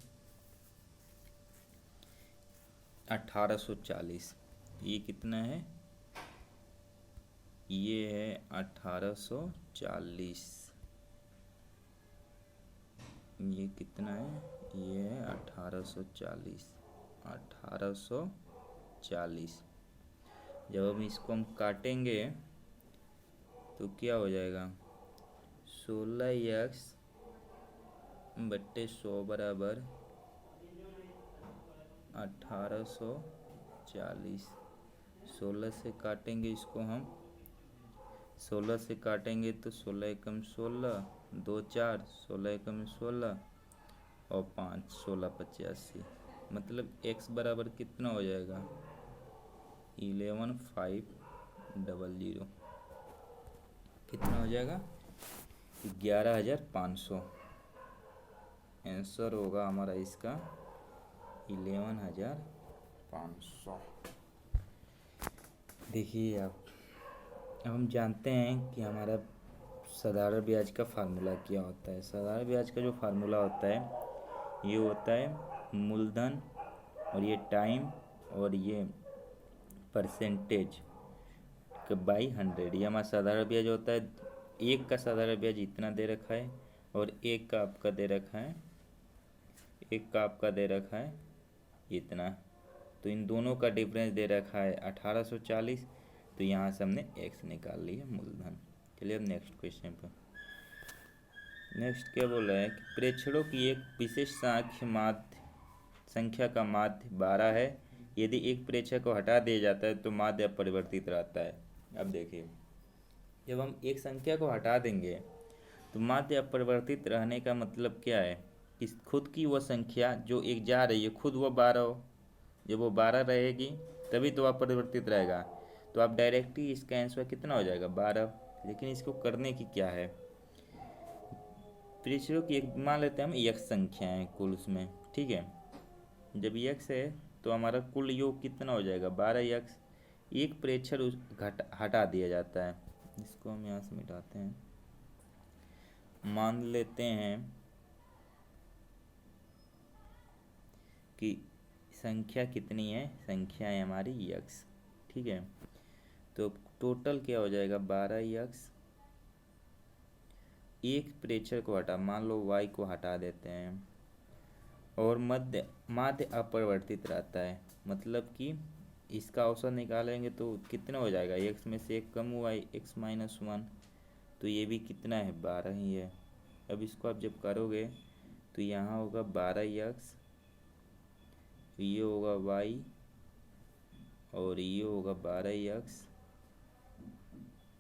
1840। ये कितना है? ये है 1840। ये कितना है? ये है 1840। 1840 जब हम इसको काटेंगे तो क्या हो जाएगा? 16x बट्टे 100 बराबर 1840। 16 से काटेंगे इसको हम, 16 से काटेंगे तो 16 एकम 16, 2 4, 16 एकम 16 और 5 16 85। मतलब x बराबर कितना हो जाएगा? 11500। कितना हो जाएगा? 11500। आंसर होगा हमारा इसका 11500। देखिए अब हम जानते हैं कि हमारा साधारण ब्याज का फार्मूला क्या होता है। साधारण ब्याज का जो फार्मूला होता है ये होता है मूलधन और ये टाइम और ये परसेंटेज बाई 100। ये हमारा साधारण ब्याज होता है। एक का साधारण ब्याज इतना दे रखा है और एक का आपका दे रखा है इतना। तो इन दोनों का डिफरेंस दे रखा है 1840। तो यहाँ से हमने x निकाल लिया मूलधन। चलिए अब नेक्स्ट क्वेश्चन पर। नेक्स्ट क्या बोल रहा है कि प्रेक्षणों की एक विशेष संख्या का माध्य 12 है। यदि एक प्रेक्षक को हटा दिया जाता है तो माध्य अपरिवर्तित रहता है। अब देखिए, जब हम एक संख्या को हटा देंगे तो माध्य अपरिवर्तित रहने का मतलब क्या है कि खुद की वो संख्या जो एक जा रही है खुद वो 12 हो। जब वो 12 रहेगी तभी तो अपरिवर्तित रहेगा। तो आप डायरेक्टली इसका आंसर कितना हो जाएगा? 12। लेकिन इसको करने की क्या है? प्रेक्षकों की एक मान लेते हैं हम x संख्या है कुल उसमें, ठीक है। जब x है तो हमारा कुल योग कितना हो जाएगा? 12x। एक प्रेक्षक हटा दिया जाता है। इसको हम यहाँ से मिटाते हैं। मान लेते हैं कि संख्या कितनी है? संख्या है हमारी x, ठीक है। तो टोटल क्या हो जाएगा? 12x। एक प्रेक्षक को हटा, मान लो y को हटा देते हैं और माध्य अपरिवर्तित रहता है। मतलब कि इसका औसत निकालेंगे तो कितना हो जाएगा? x में से एक कम हुआ x माइनस 1। तो ये भी कितना है? 12 ही है। अब इसको आप जब करोगे तो यहाँ होगा 12x, ये होगा y और ये होगा 12x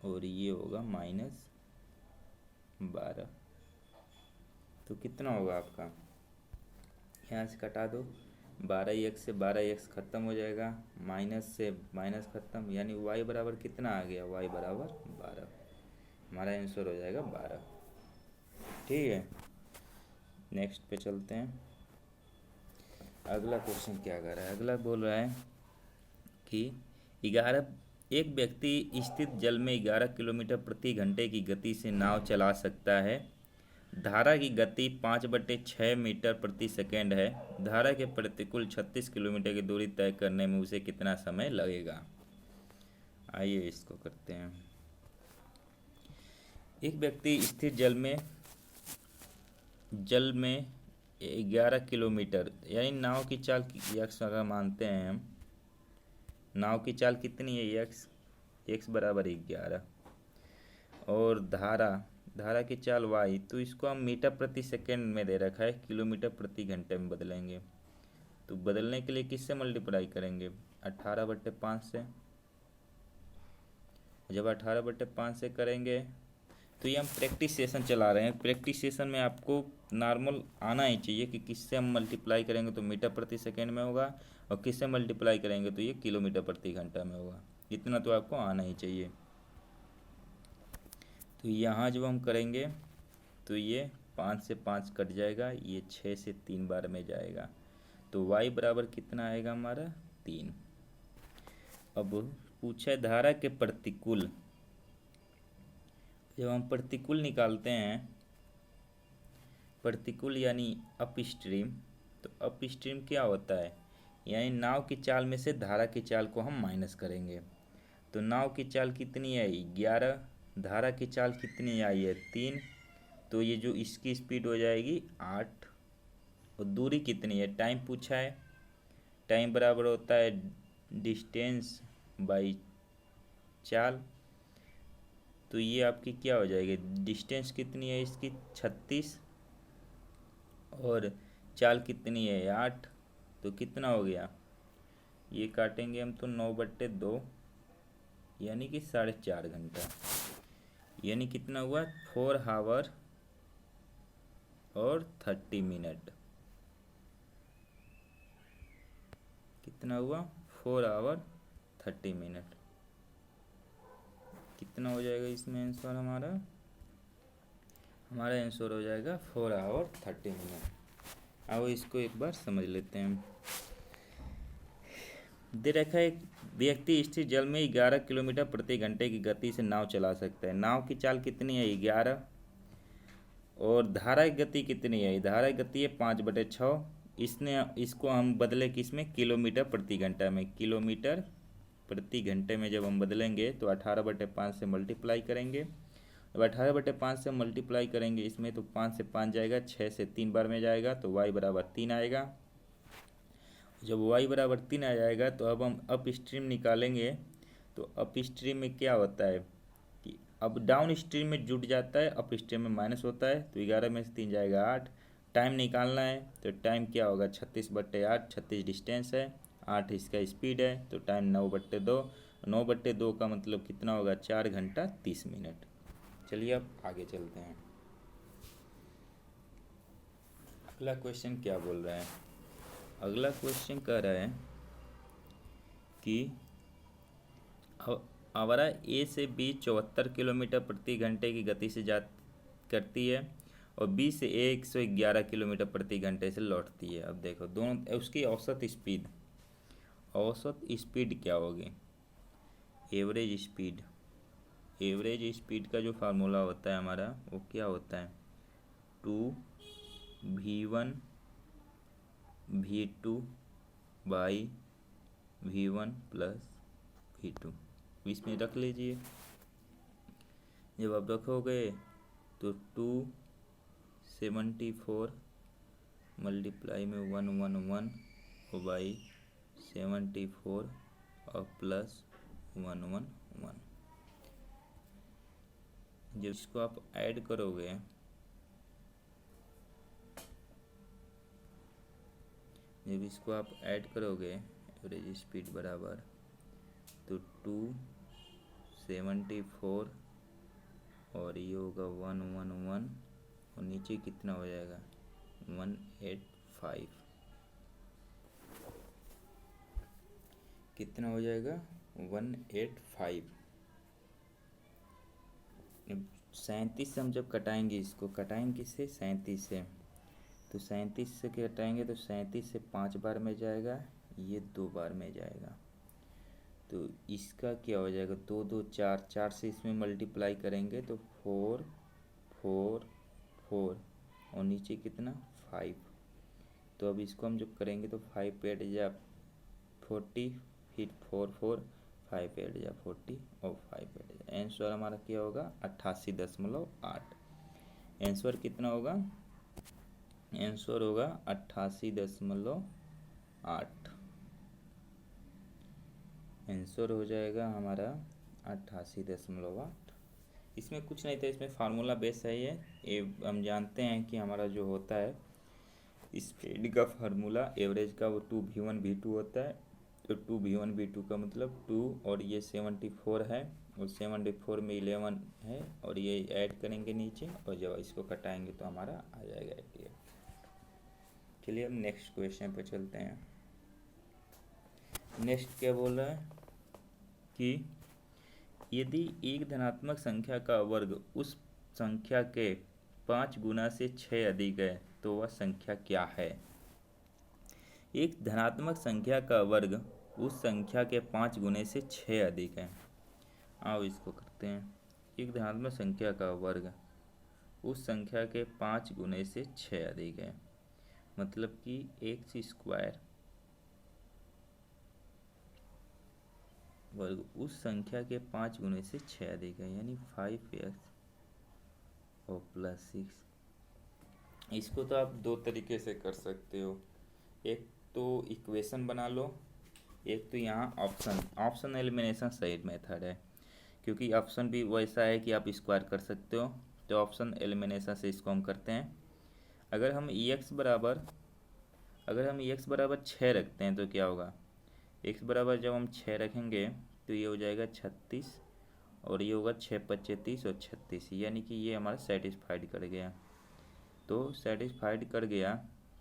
और ये होगा माइनस 12। तो कितना होगा आपका? यहाँ से कटा दो, 12x से 12x खत्म हो जाएगा, माइनस से माइनस खत्म, यानी y बराबर कितना आ गया? y बराबर 12। हमारा आंसर हो जाएगा 12, ठीक है। नेक्स्ट पे चलते हैं। अगला क्वेश्चन क्या कर रहा है? अगला बोल रहा है कि एक व्यक्ति स्थित जल में 11 किलोमीटर प्रति घंटे की गति से नाव चला सकता है। धारा की गति 5/6 मीटर प्रति सेकेंड है। धारा के प्रतिकूल 36 किलोमीटर की दूरी तय करने में उसे कितना समय लगेगा? आइए इसको करते हैं। एक व्यक्ति स्थिर जल में 11 किलोमीटर, यानी नाव की चाल यक्स अगर मानते हैं हम, नाव की चाल कितनी है? x बराबर 11 और धारा की चाल y, तो इसको हम मीटर प्रति सेकेंड में दे रखा है, किलोमीटर प्रति घंटे में बदलेंगे। तो बदलने के लिए किससे मल्टीप्लाई करेंगे? 18/5 से। जब 18/5 से करेंगे तो ये हम प्रैक्टिस सेशन चला रहे हैं। प्रैक्टिस सेशन में आपको नॉर्मल आना ही चाहिए कि किससे हम मल्टीप्लाई करेंगे तो मीटर प्रति सेकेंड में होगा और किससे मल्टीप्लाई करेंगे तो ये किलोमीटर प्रति घंटा में होगा। इतना तो आपको आना ही चाहिए। तो यहाँ जब हम करेंगे तो ये 5 से 5 कट जाएगा, ये 6 से 3 बार में जाएगा। तो y बराबर कितना आएगा हमारा 3। अब पूछा है धारा के प्रतिकूल। जब हम प्रतिकूल निकालते हैं, प्रतिकूल यानी अपस्ट्रीम, तो अपस्ट्रीम क्या होता है, यानी नाव की चाल में से धारा की चाल को हम माइनस करेंगे। तो नाव की चाल कितनी आई 11, धारा की चाल कितनी आई है 3, तो ये जो इसकी स्पीड हो जाएगी 8। और दूरी कितनी है, टाइम पूछा है, टाइम बराबर होता है डिस्टेंस बाई चाल। तो ये आपकी क्या हो जाएगी, डिस्टेंस कितनी है इसकी 36 और चाल कितनी है 8, तो कितना हो गया, ये काटेंगे हम तो 9/2 यानी कि 4.5 घंटा, यानी कितना हुआ 4 आवर और 30 मिनट। कितना हुआ 4 आवर 30 मिनट। कितना हो जाएगा इसमें आंसर हमारा आंसर हो जाएगा 4 आवर 30 मिनट। अब इसको एक बार समझ लेते हैं। दे रखा है एक व्यक्ति स्थिर जल में 11 किलोमीटर प्रति घंटे की गति से नाव चला सकता है। नाव की चाल कितनी है 11 और धारा की गति कितनी है, धारा की गति है 5/6। इसको हम बदले किस में, किलोमीटर प्रति घंटा में। किलोमीटर प्रति घंटे में जब हम बदलेंगे तो 18/5 से मल्टीप्लाई करेंगे। अब 18/5 से मल्टीप्लाई करेंगे इसमें तो 5 से 5 जाएगा, 6 से 3 बार में जाएगा, तो y बराबर 3 आएगा। जब y बराबर 3 आ जाएगा तो अब हम अप स्ट्रीम निकालेंगे। तो अप स्ट्रीम में क्या होता है कि अब डाउन स्ट्रीम में जुट जाता है, अप स्ट्रीम में माइनस होता है, तो 11 में से 3 जाएगा 8। टाइम निकालना है तो टाइम क्या होगा 36/8, 36 डिस्टेंस है, 8 इसका स्पीड है, तो टाइम 9/2। 9/2 का मतलब कितना होगा 4 घंटा 30 मिनट। चलिए अब आगे चलते हैं। अगला क्वेश्चन क्या बोल रहा है, अगला क्वेश्चन कह रहा है कि आवारा ए से बी 74 किलोमीटर प्रति घंटे की गति से करती है और बी से ए 111 किलोमीटर प्रति घंटे से लौटती है। अब देखो दोनों उसकी औसत स्पीड क्या होगी, एवरेज स्पीड। एवरेज स्पीड का जो फार्मूला होता है हमारा वो क्या होता है 2v1 v2 by v1 plus v2। इसमें रख लीजिए, जब आप रखोगे तो 274 मल्टीप्लाई में 111 और बाई 74 और प्लस 111। जब इसको आप ऐड करोगे एवरेज स्पीड बराबर तो 274 और ये होगा 111 और नीचे कितना हो जाएगा 185। कितना हो जाएगा 185। 37 से हम जब कटाएंगे, इसको कटाएंगे किससे 37 से, तो 37 से कटाएंगे तो 37 से 5 बार में जाएगा, ये 2 बार में जाएगा, तो इसका क्या हो जाएगा 2 2 4, 4 से इसमें मल्टीप्लाई करेंगे तो 4 4 4 और नीचे कितना 5। तो अब इसको हम जब करेंगे तो 5 पे 8 जा 40, फिर 4 4 5 पे 8 जा 40 और 5 पे 8 जा। आंसर हमारा क्या होगा 88.8। आंसर कितना होगा, आंसर होगा 88.8। आंसर हो जाएगा हमारा 88.8। इसमें कुछ नहीं था, इसमें फार्मूला बेस है ये हम जानते हैं कि हमारा जो होता है स्पीड का फार्मूला एवरेज का वो 2v1 v2 होता है। तो 2v1 v2 का मतलब 2 और ये 74 है और 74 में 11 है और ये ऐड करेंगे नीचे और जब इसको कटाएंगे तो हमारा आ जाएगा 88। चलिए अब नेक्स्ट क्वेश्चन पे चलते हैं। नेक्स्ट क्या बोल रहा है कि यदि एक धनात्मक संख्या का वर्ग उस संख्या के 5 गुना से 6 अधिक है तो वह संख्या क्या है। एक धनात्मक संख्या का वर्ग उस संख्या के 5 गुने से 6 अधिक है। आओ इसको करते हैं। एक धनात्मक संख्या का वर्ग उस संख्या के 5 गुने से 6 अधिक है, मतलब कि एक्स स्क्वायर वर्ग उस संख्या के 5 गुने से 6 अधिक है, यानी 5x और +6। इसको तो आप दो तरीके से कर सकते हो, एक तो इक्वेशन बना लो, एक तो यहाँ ऑप्शन एलिमिनेशन सही मेथड है, क्योंकि ऑप्शन भी वैसा है कि आप स्क्वायर कर सकते हो। तो ऑप्शन एलिमिनेशन से इसको हम करते हैं। अगर हम एक्स बराबर 6 रखते हैं तो क्या होगा, एक्स बराबर जब हम 6 रखेंगे तो ये हो जाएगा 36 और ये होगा 6 × 5 = 30 और 36, यानी कि ये हमारा सेटिस्फाइड कर गया। तो सेटिस्फाइड कर गया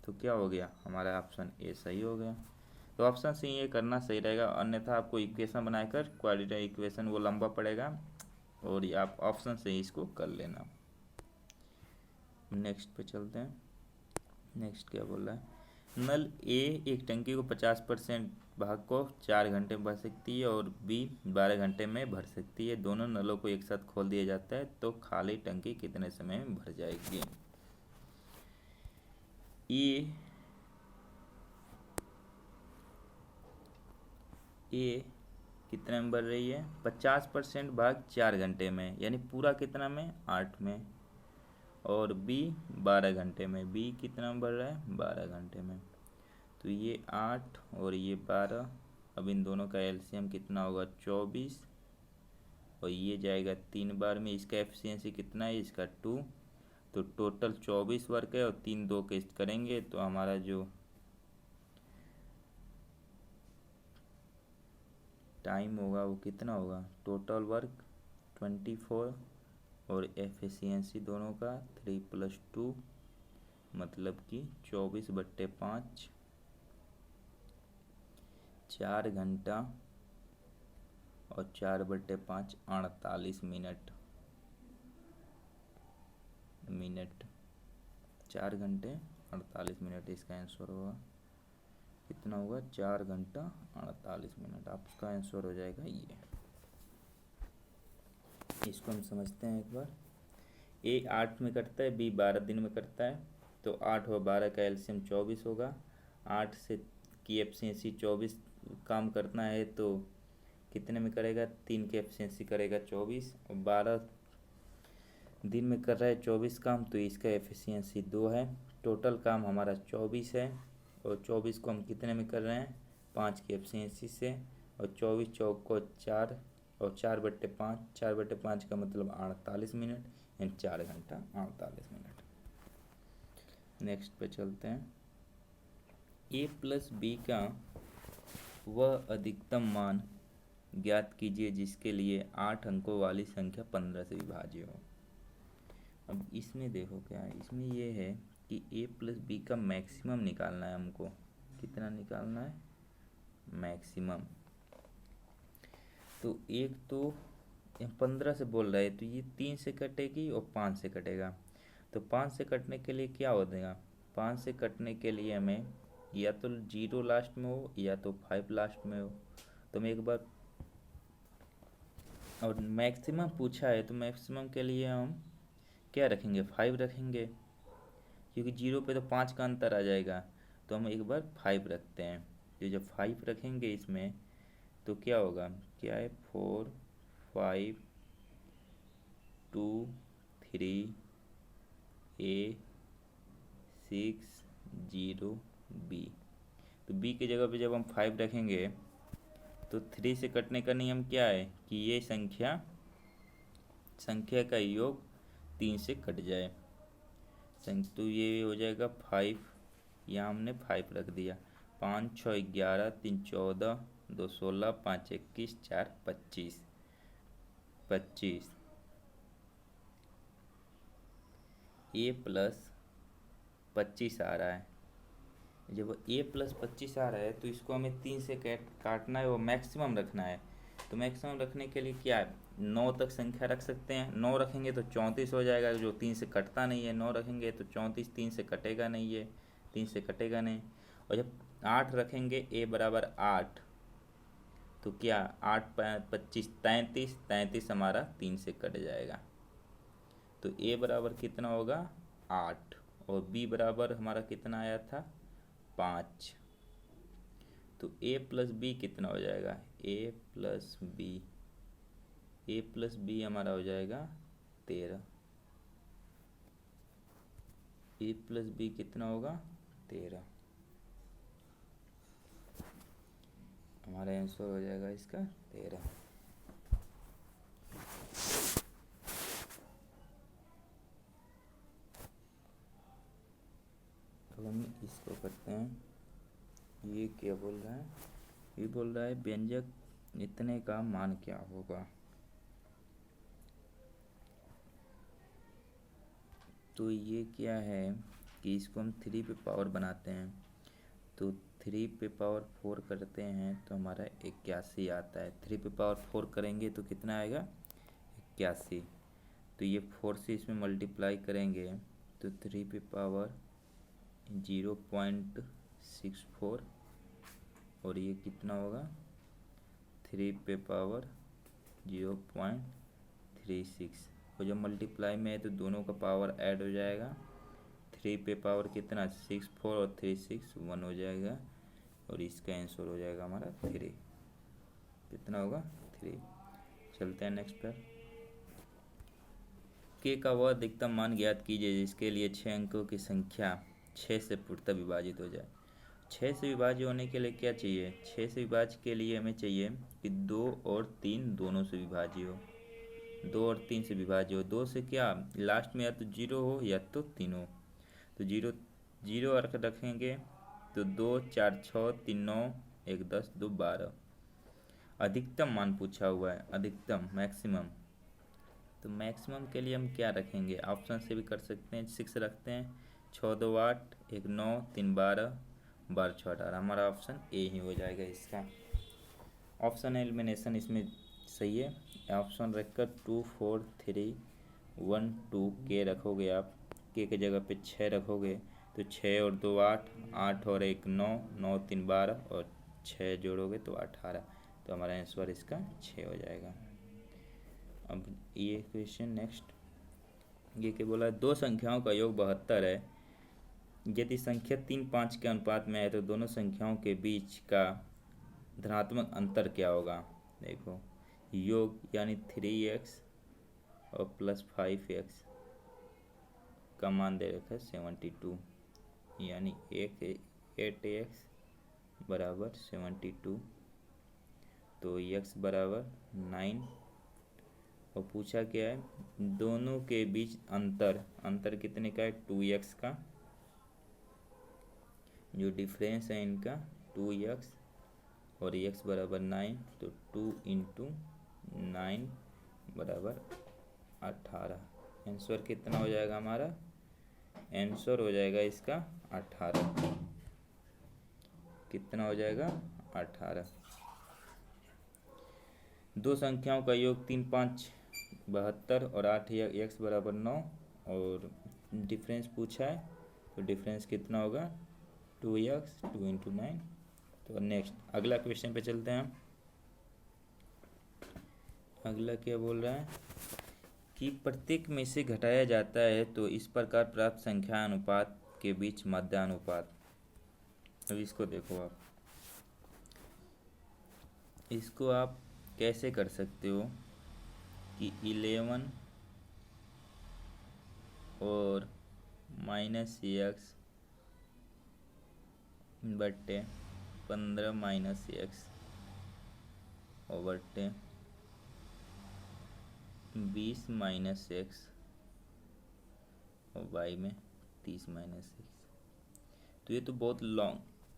तो क्या हो गया, हमारा ऑप्शन ए सही हो गया। तो ऑप्शन से ये करना सही रहेगा, अन्यथा आपको इक्वेशन बनाकर क्वाड्रेटिक इक्वेशन वो लंबा पड़ेगा, और ये आप ऑप्शन से ही इसको कर लेना। नेक्स्ट पे चलते हैं। नेक्स्ट क्या बोल रहा है, नल ए एक टंकी को 50% भाग को 4 घंटे में भर सकती है और बी 12 घंटे में भर सकती है। दोनों नलों को एक साथ खोल दिया जाता है तो खाली टंकी कितने समय में भर जाएगी। ए कितने में भर रही है, 50% भाग 4 घंटे में, यानी पूरा कितना में, 8 में, और बी 12 घंटे में। बी कितना में भर रहा है, 12 घंटे में। तो ये 8 और ये 12, अब इन दोनों का एलसीएम कितना होगा, 24, और ये जाएगा 3 बार में। इसका एफिशिएंसी कितना है, इसका 2, तो टोटल 24 वर्क है, और 3 2 के करेंगे तो हमारा जो टाइम होगा वो कितना होगा, टोटल वर्क 24 और एफिशिएंसी दोनों का 3 + 2, मतलब कि 24/5, 4 घंटा और 4/5 48 मिनट। 4 घंटे 48 मिनट इसका आंसर होगा। कितना होगा, 4 घंटा 48 मिनट, आपका आंसर हो जाएगा ये। इसको हम समझते हैं एक बार। ए 8 में कटता है, बी 12 दिन में करता है, तो 8 और 12 का एलसीएम 24 होगा। 8 से की एफिशिएंसी 24 काम करना है तो कितने में करेगा, 3 की एफिशिएंसी करेगा 24, और 12 दिन में कर रहा है 24 काम, तो इसका एफिशिएंसी 2 है। टोटल काम हमारा 24 है, और 24 को हम कितने में कर रहे हैं, 5 की एफिशिएंसी से, और 24 चौक को 4 और 4/5, 4/5 का मतलब 48 मिनट, यानी 4 घंटा 48 मिनट। नेक्स्ट पे चलते हैं। ए प्लस बी का वह अधिकतम मान ज्ञात कीजिए जिसके लिए 8 अंकों वाली संख्या 15 से विभाज्य हो। अब इसमें देखो क्या है, इसमें ये है कि ए प्लस बी का मैक्सिमम निकालना है हमको। कितना निकालना है, मैक्सिमम। तो एक तो 15 से बोल रहा है, तो ये 3 से कटेगी और 5 से कटेगा। तो 5 से कटने के लिए क्या हो देगा, 5 से कटने के लिए हमें या तो 0 लास्ट में हो या तो 5 लास्ट में हो। तो मैं एक बार, और मैक्सिमम पूछा है तो मैक्सिमम के लिए हम क्या रखेंगे, 5 रखेंगे, क्योंकि 0 पे तो 5 का अंतर आ जाएगा। तो हम एक बार 5 रखते हैं। तो जब 5 रखेंगे इसमें तो क्या होगा, क्या है, 4 5 2 3 A 6 0 B। तो B की जगह पे जब हम 5 रखेंगे तो 3 से कटने का नियम क्या है कि ये संख्या का योग 3 से कट जाए। तो ये हो जाएगा 5, यहाँ हमने 5 रख दिया। 5 6 11, 3 14, 2 16, 5 21, 4 25, 25। ए प्लस 25 आ रहा है। जब ए प्लस 25 आ रहा है तो इसको हमें 3 से काटना है, वो मैक्सिमम रखना है। तो मैक्सिमम रखने के लिए क्या है, 9 तक संख्या रख सकते हैं। 9 रखेंगे तो 34 हो जाएगा, जो 3 से कटता नहीं है। 9 रखेंगे तो 34, 3 से कटेगा नहीं है, 3 से कटेगा नहीं। और जब 8 रखेंगे ए बराबर 8, तो क्या 8 25 33, 33 हमारा 3 से कट जाएगा। तो ए बराबर कितना होगा 8 और बी बराबर हमारा कितना आया था 5। तो ए प्लस बी कितना हो जाएगा, ए प्लस बी हमारा हो जाएगा 13। ए प्लस बी कितना होगा 13, हमारा आंसर हो जाएगा इसका 13। तो हम इसको करते हैं, ये क्या बोल रहा है, ये बोल रहा है व्यंजक इतने का मान क्या होगा। तो ये क्या है कि इसको हम 3 पे पावर बनाते हैं, तो 3 पे पावर 4 करते हैं तो हमारा 81 आता है। 3 पे पावर 4 करेंगे तो कितना आएगा 81। तो ये 4 से इसमें मल्टीप्लाई करेंगे तो 3 पे पावर 0.64 और ये कितना होगा 3 पे पावर 0.36। और जब मल्टीप्लाई में है तो दोनों का पावर ऐड हो जाएगा। 3 पे पावर कितना 64 और 3 6 1 हो जाएगा और इसका आंसर हो जाएगा हमारा 3। कितना होगा 3। चलते हैं नेक्स्ट पर। के का वह अधिकतम मान ज्ञात कीजिए जिसके लिए 6 अंकों की संख्या 6 से पूर्णतः विभाजित हो जाए। 6 से विभाज्य होने के लिए क्या चाहिए, 6 से विभाज्य के लिए हमें चाहिए कि 2 और 3 दोनों से विभाज्य हो, 2 और 3 से विभाज्य हो। 2 से क्या लास्ट में या तो 0 हो या तो 3 हो, तो 0 अर्क रखेंगे तो 2 4 6 3 9 1 10 2 12। अधिकतम मान पूछा हुआ है, अधिकतम मैक्सिमम, तो मैक्सिमम के लिए हम क्या रखेंगे, ऑप्शन से भी कर सकते हैं। 6 रखते हैं, 6 2 8 1 9 3 12 12 6 18, हमारा ऑप्शन ए ही हो जाएगा इसका। ऑप्शन एलिमिनेशन इसमें सही है। ऑप्शन रखकर 2 4 3 1 2 के रखोगे आप, के जगह पे 6 रखोगे तो 6 और 2 8, 8 और 1 9, 9 3 12 और 6 जोड़ोगे तो 18, तो हमारा आंसर इसका 6 हो जाएगा। अब ये क्वेश्चन नेक्स्ट, ये क्या बोला है, दो संख्याओं का योग 72 है। यदि संख्या 3 5 के अनुपात में है तो दोनों संख्याओं के बीच का धनात्मक अंतर क्या होगा। देखो योग यानी 3x और प्लस 5x का मान दे रखा है 72, यानी 8x बराबर 72, तो x बराबर 9। और पूछा क्या है दोनों के बीच अंतर कितने का है 2x का, जो डिफरेंस है इनका 2x और x बराबर 9, तो 2 × 9 बराबर 18। आंसर कितना हो जाएगा हमारा, आंसर हो जाएगा इसका 18। कितना हो जाएगा 18। दो संख्याओं का योग 3 5 72 और 8 x बराबर 9 और डिफरेंस पूछा है, तो डिफरेंस कितना होगा 2x 2 × 9। तो नेक्स्ट अगला क्वेश्चन पे चलते हैं। अगला क्या बोल रहा है कि प्रत्येक में से घटाया जाता है तो इस प्रकार प्राप्त संख्या अनुपात के बीच मध्यानुपात। अब इसको देखो आप, इसको आप कैसे कर सकते हो कि 11 और -x बट्टे 15 -x और बट्टे 20 -x और y में 30 -x। तो ये तो बहुत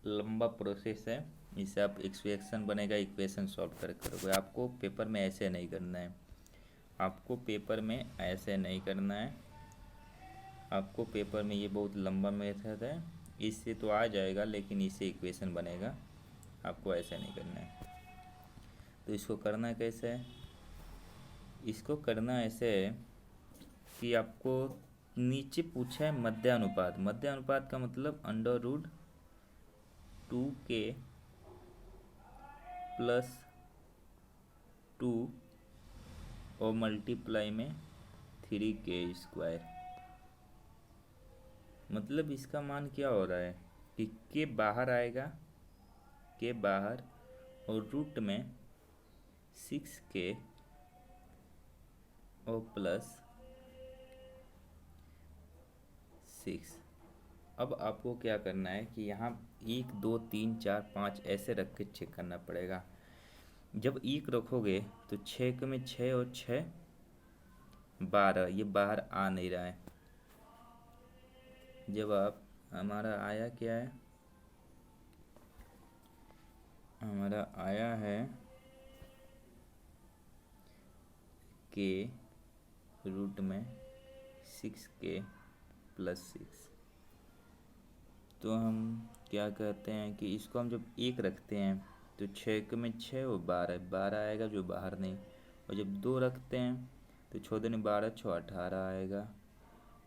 लंबा प्रोसेस है, इसे आप इक्वेशन बनेगा, इक्वेशन सॉल्व कर करोगे। आपको पेपर में ऐसे नहीं करना है, आपको पेपर में ऐसे नहीं करना है, आपको पेपर में ये बहुत लंबा मेथड है, इससे तो आ जाएगा लेकिन इससे इक्वेशन बनेगा, आपको ऐसे नहीं करना है। तो इसको करना कैसे है, इसको करना ऐसे है कि आपको नीचे पूछा है मध्यानुपात। मध्यानुपात का मतलब √2 2k प्लस 2 और मल्टीप्लाई में 3k²। मतलब इसका मान क्या हो रहा है कि के बाहर आएगा, के बाहर, और रूट में 6k और प्लस 6। अब आपको क्या करना है कि यहाँ 1 2 3 4 5 ऐसे रख के चेक करना पड़ेगा। जब 1 रखोगे तो 6 में 6 और 6 12, ये बाहर आ नहीं रहा है। जब आप, हमारा आया क्या है, हमारा आया है के रूट में 6k प्लस 6। तो हम क्या कहते हैं कि इसको हम जब 1 रखते हैं तो 6 में 6 और 12 आएगा जो बाहर नहीं, और जब 2 रखते हैं तो 6 दूनी 12 6 18 आएगा,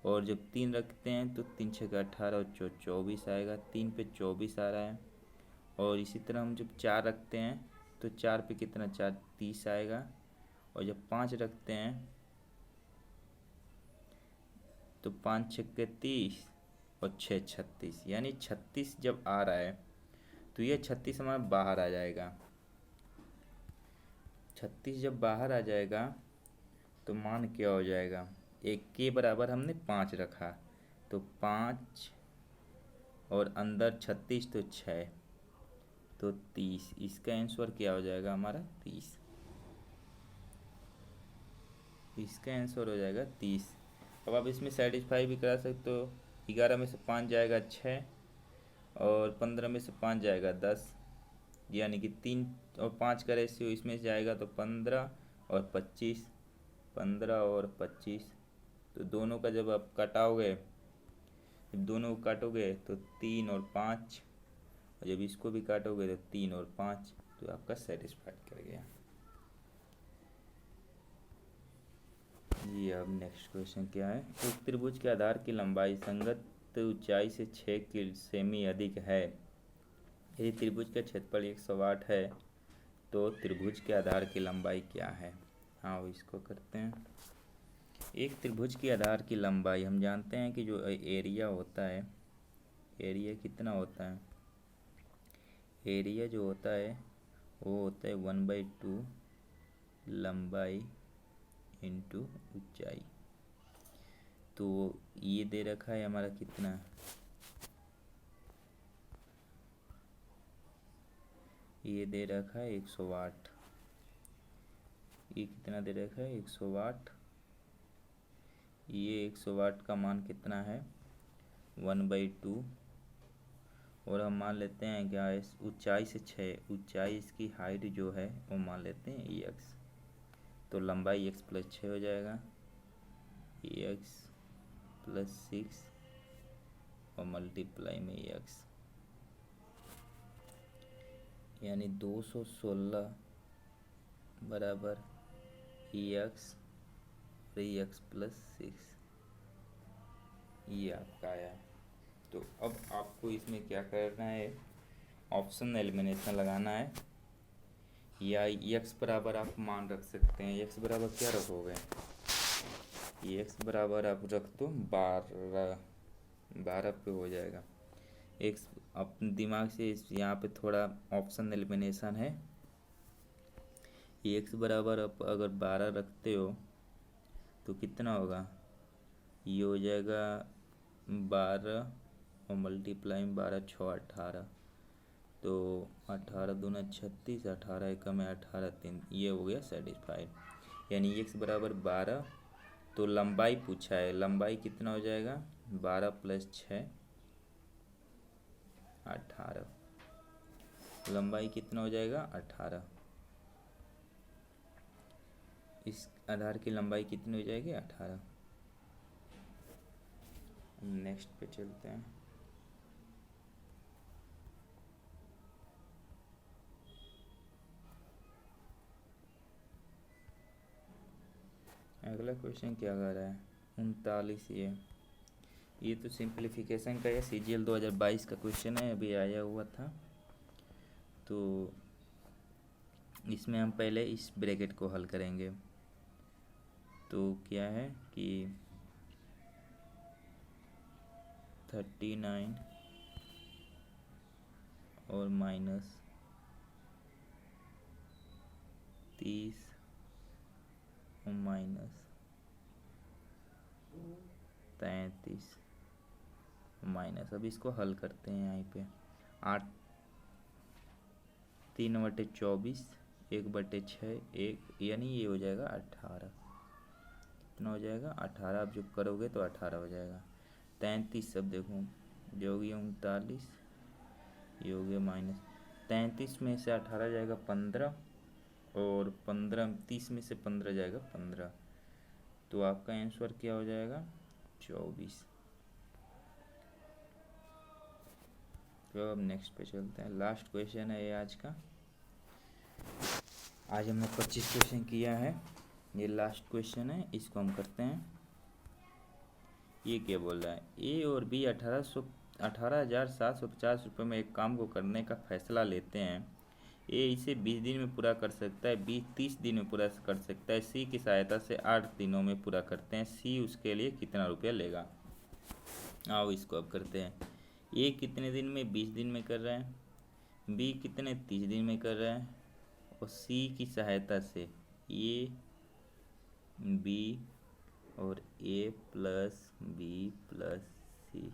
और जब 3 रखते हैं तो 3 6 का 18 और 24 आएगा, 3 पे 24 आ रहा है। और इसी तरह हम जब 4 रखते हैं तो 4 पे कितना, 4 30 आएगा, और जब 5 रखते हैं तो 5 6 30 और 6 36, यानी 36 जब आ रहा है तो ये 36 हमारा बाहर आ जाएगा। 36 जब बाहर आ जाएगा तो मान क्या हो जाएगा, एक के बराबर हमने 5 रखा तो 5 और अंदर 36 तो 6 तो 30। इसका आंसर क्या हो जाएगा हमारा 30। इसका आंसर हो जाएगा 30। अब आप इसमें सेटिस्फाई भी करा सकते हो। 11 में से 5 जाएगा 6, और 15 में से 5 जाएगा 10, यानी कि 3 और 5 का रेशियो इसमें से जाएगा तो 15 और 25, 15 और 25। तो दोनों का जब आप काटोगे, जब दोनों को काटोगे तो 3 और 5, और जब इसको भी काटोगे तो 3 और 5, तो आपका सेटिस्फाइड कर गया। जी अब नेक्स्ट क्वेश्चन क्या है, एक त्रिभुज के आधार की लंबाई संगत ऊंचाई से 6 सेमी अधिक है। यदि त्रिभुज का क्षेत्रफल 108 है तो त्रिभुज के आधार की लंबाई क्या है। हाँ इसको करते हैं। एक त्रिभुज के आधार की लंबाई हम जानते हैं कि जो एरिया होता है, एरिया कितना होता है, एरिया जो होता है वो होता है 1/2 लंबाई इंटू ऊंचाई। तो ये दे रखा है हमारा कितना, ये दे रखा है 108। ये कितना दे रखा है 108। ये 108 का मान कितना है 1/2, और हम मान लेते हैं क्या, इस ऊंचाई से 6, ऊंचाई इसकी हाइट जो है वो मान लेते हैं x। तो लंबाई x प्लस 6 हो जाएगा, x प्लस 6 और मल्टीप्लाई में x, यानी 216 बराबर x और x प्लस 6, ये आपका आया। तो अब आपको इसमें क्या करना है, ऑप्शन एलिमिनेशन लगाना है, या x बराबर आप मान रख सकते हैं। x बराबर क्या रखोगे, x बराबर आप रख दो 12 पे हो जाएगा। x अपने दिमाग से यहाँ पे थोड़ा ऑप्शन एलिमिनेशन है। x बराबर आप अगर 12 रखते हो तो कितना होगा, ये हो जाएगा 12 और मल्टीप्लाई 12 6 18, तो 18 दूना 36, 18 एकम में 18 3, ये हो गया सेटिस्फाइड। यानी x बराबर 12, तो लंबाई पूछा है, लंबाई कितना हो जाएगा 12 प्लस 6 18, लंबाई कितना हो जाएगा 18। इस आधार की लंबाई कितनी हो जाएगी 18। नेक्स्ट पे चलते हैं। अगला क्वेश्चन क्या कर रहा है 39। ये तो सिंप्लीफिकेशन का या CGL 2022 का क्वेश्चन है, अभी आया हुआ था। तो इसमें हम पहले इस ब्रैकेट को हल करेंगे। तो क्या है कि 39 और माइनस 30 और माइनस 33 माइनस, अब इसको हल करते हैं। यहाँ पे 8 3/24 1/6 1 यानी ये हो जाएगा 18। कितना हो जाएगा 18। आप जब करोगे तो 18 हो जाएगा। 33 सब देखो जो हो गया 39, ये हो गया माइनस 33 में से 18 जाएगा 15 और 15 30 में से 15 जाएगा 15। तो आपका आंसर क्या हो जाएगा 24। तो अब नेक्स्ट पे चलते हैं। लास्ट क्वेश्चन है ये आज का। आज हमने 25 क्वेश्चन किया है, ये लास्ट क्वेश्चन है, इसको हम करते हैं। ये क्या बोल रहा है, ए और बी 18,750 रुपये में एक काम को करने का फैसला लेते हैं। ए इसे 20 दिन में पूरा कर सकता है, बी 30 दिन में पूरा कर सकता है, सी की सहायता से 8 दिनों में पूरा करते हैं। सी उसके लिए कितना रुपया लेगा। आओ इसको अब करते हैं। ए कितने दिन में 20 दिन में कर रहा है, बी कितने 30 दिन में कर रहा है, और सी की सहायता से ए बी और ए प्लस बी प्लस सी,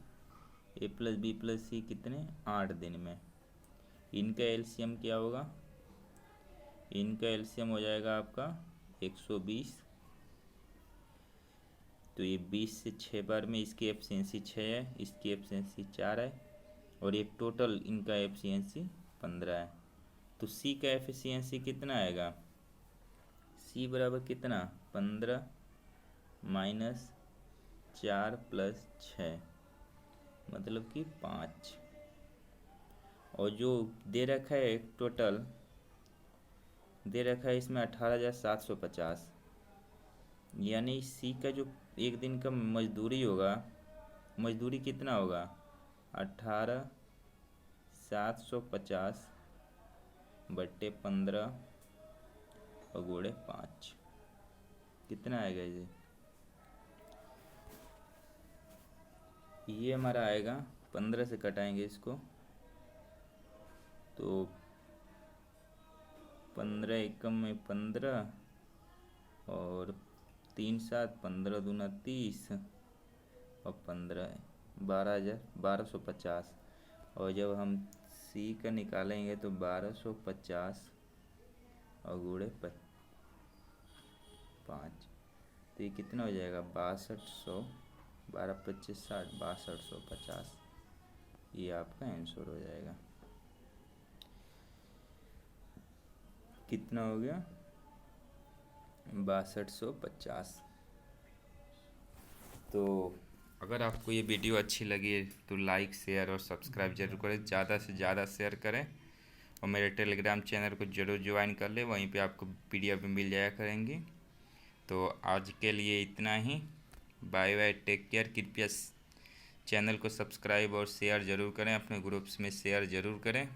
ए प्लस बी प्लस सी कितने 8 दिन में। इनका एलसीएम क्या होगा, इनका एलसीएम हो जाएगा आपका 120। तो ये 20 से 6 बार में इसकी एफिशिएंसी 6 है, इसकी एफिशिएंसी 4 है, और ये टोटल इनका एफिशिएंसी 15 है। तो सी का एफिशिएंसी कितना आएगा, सी बराबर कितना 15 माइनस 4 प्लस 6 मतलब कि 5। और जो दे रखा है टोटल दे रखा है इसमें 18,750, यानी सी का जो एक दिन का मजदूरी होगा, मजदूरी कितना होगा 18,750 बट्टे 15 और गुणे 5 कितना आएगा ये हमारा आएगा 15 से कटाएंगे इसको तो 15 एकम में 15 और 3 7 15 दूना 30 और 15 1250। और जब हम सी का निकालेंगे तो 1250 और गुणे 5 तो ये कितना हो जाएगा 6200, 12 25 60 6250। ये आपका आंसर हो जाएगा। कितना हो गया 6250। तो अगर आपको ये वीडियो अच्छी लगी तो लाइक शेयर और सब्सक्राइब जरूर करें, ज़्यादा से ज़्यादा शेयर करें, और मेरे टेलीग्राम चैनल को जरूर ज्वाइन कर लें, वहीं पे आपको PDF भी मिल जाया करेंगी। तो आज के लिए इतना ही। Bye bye, take care. कृपया चैनल को सब्सक्राइब और शेयर ज़रूर करें, अपने ग्रुप्स में शेयर ज़रूर करें।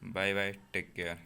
Bye bye, take care.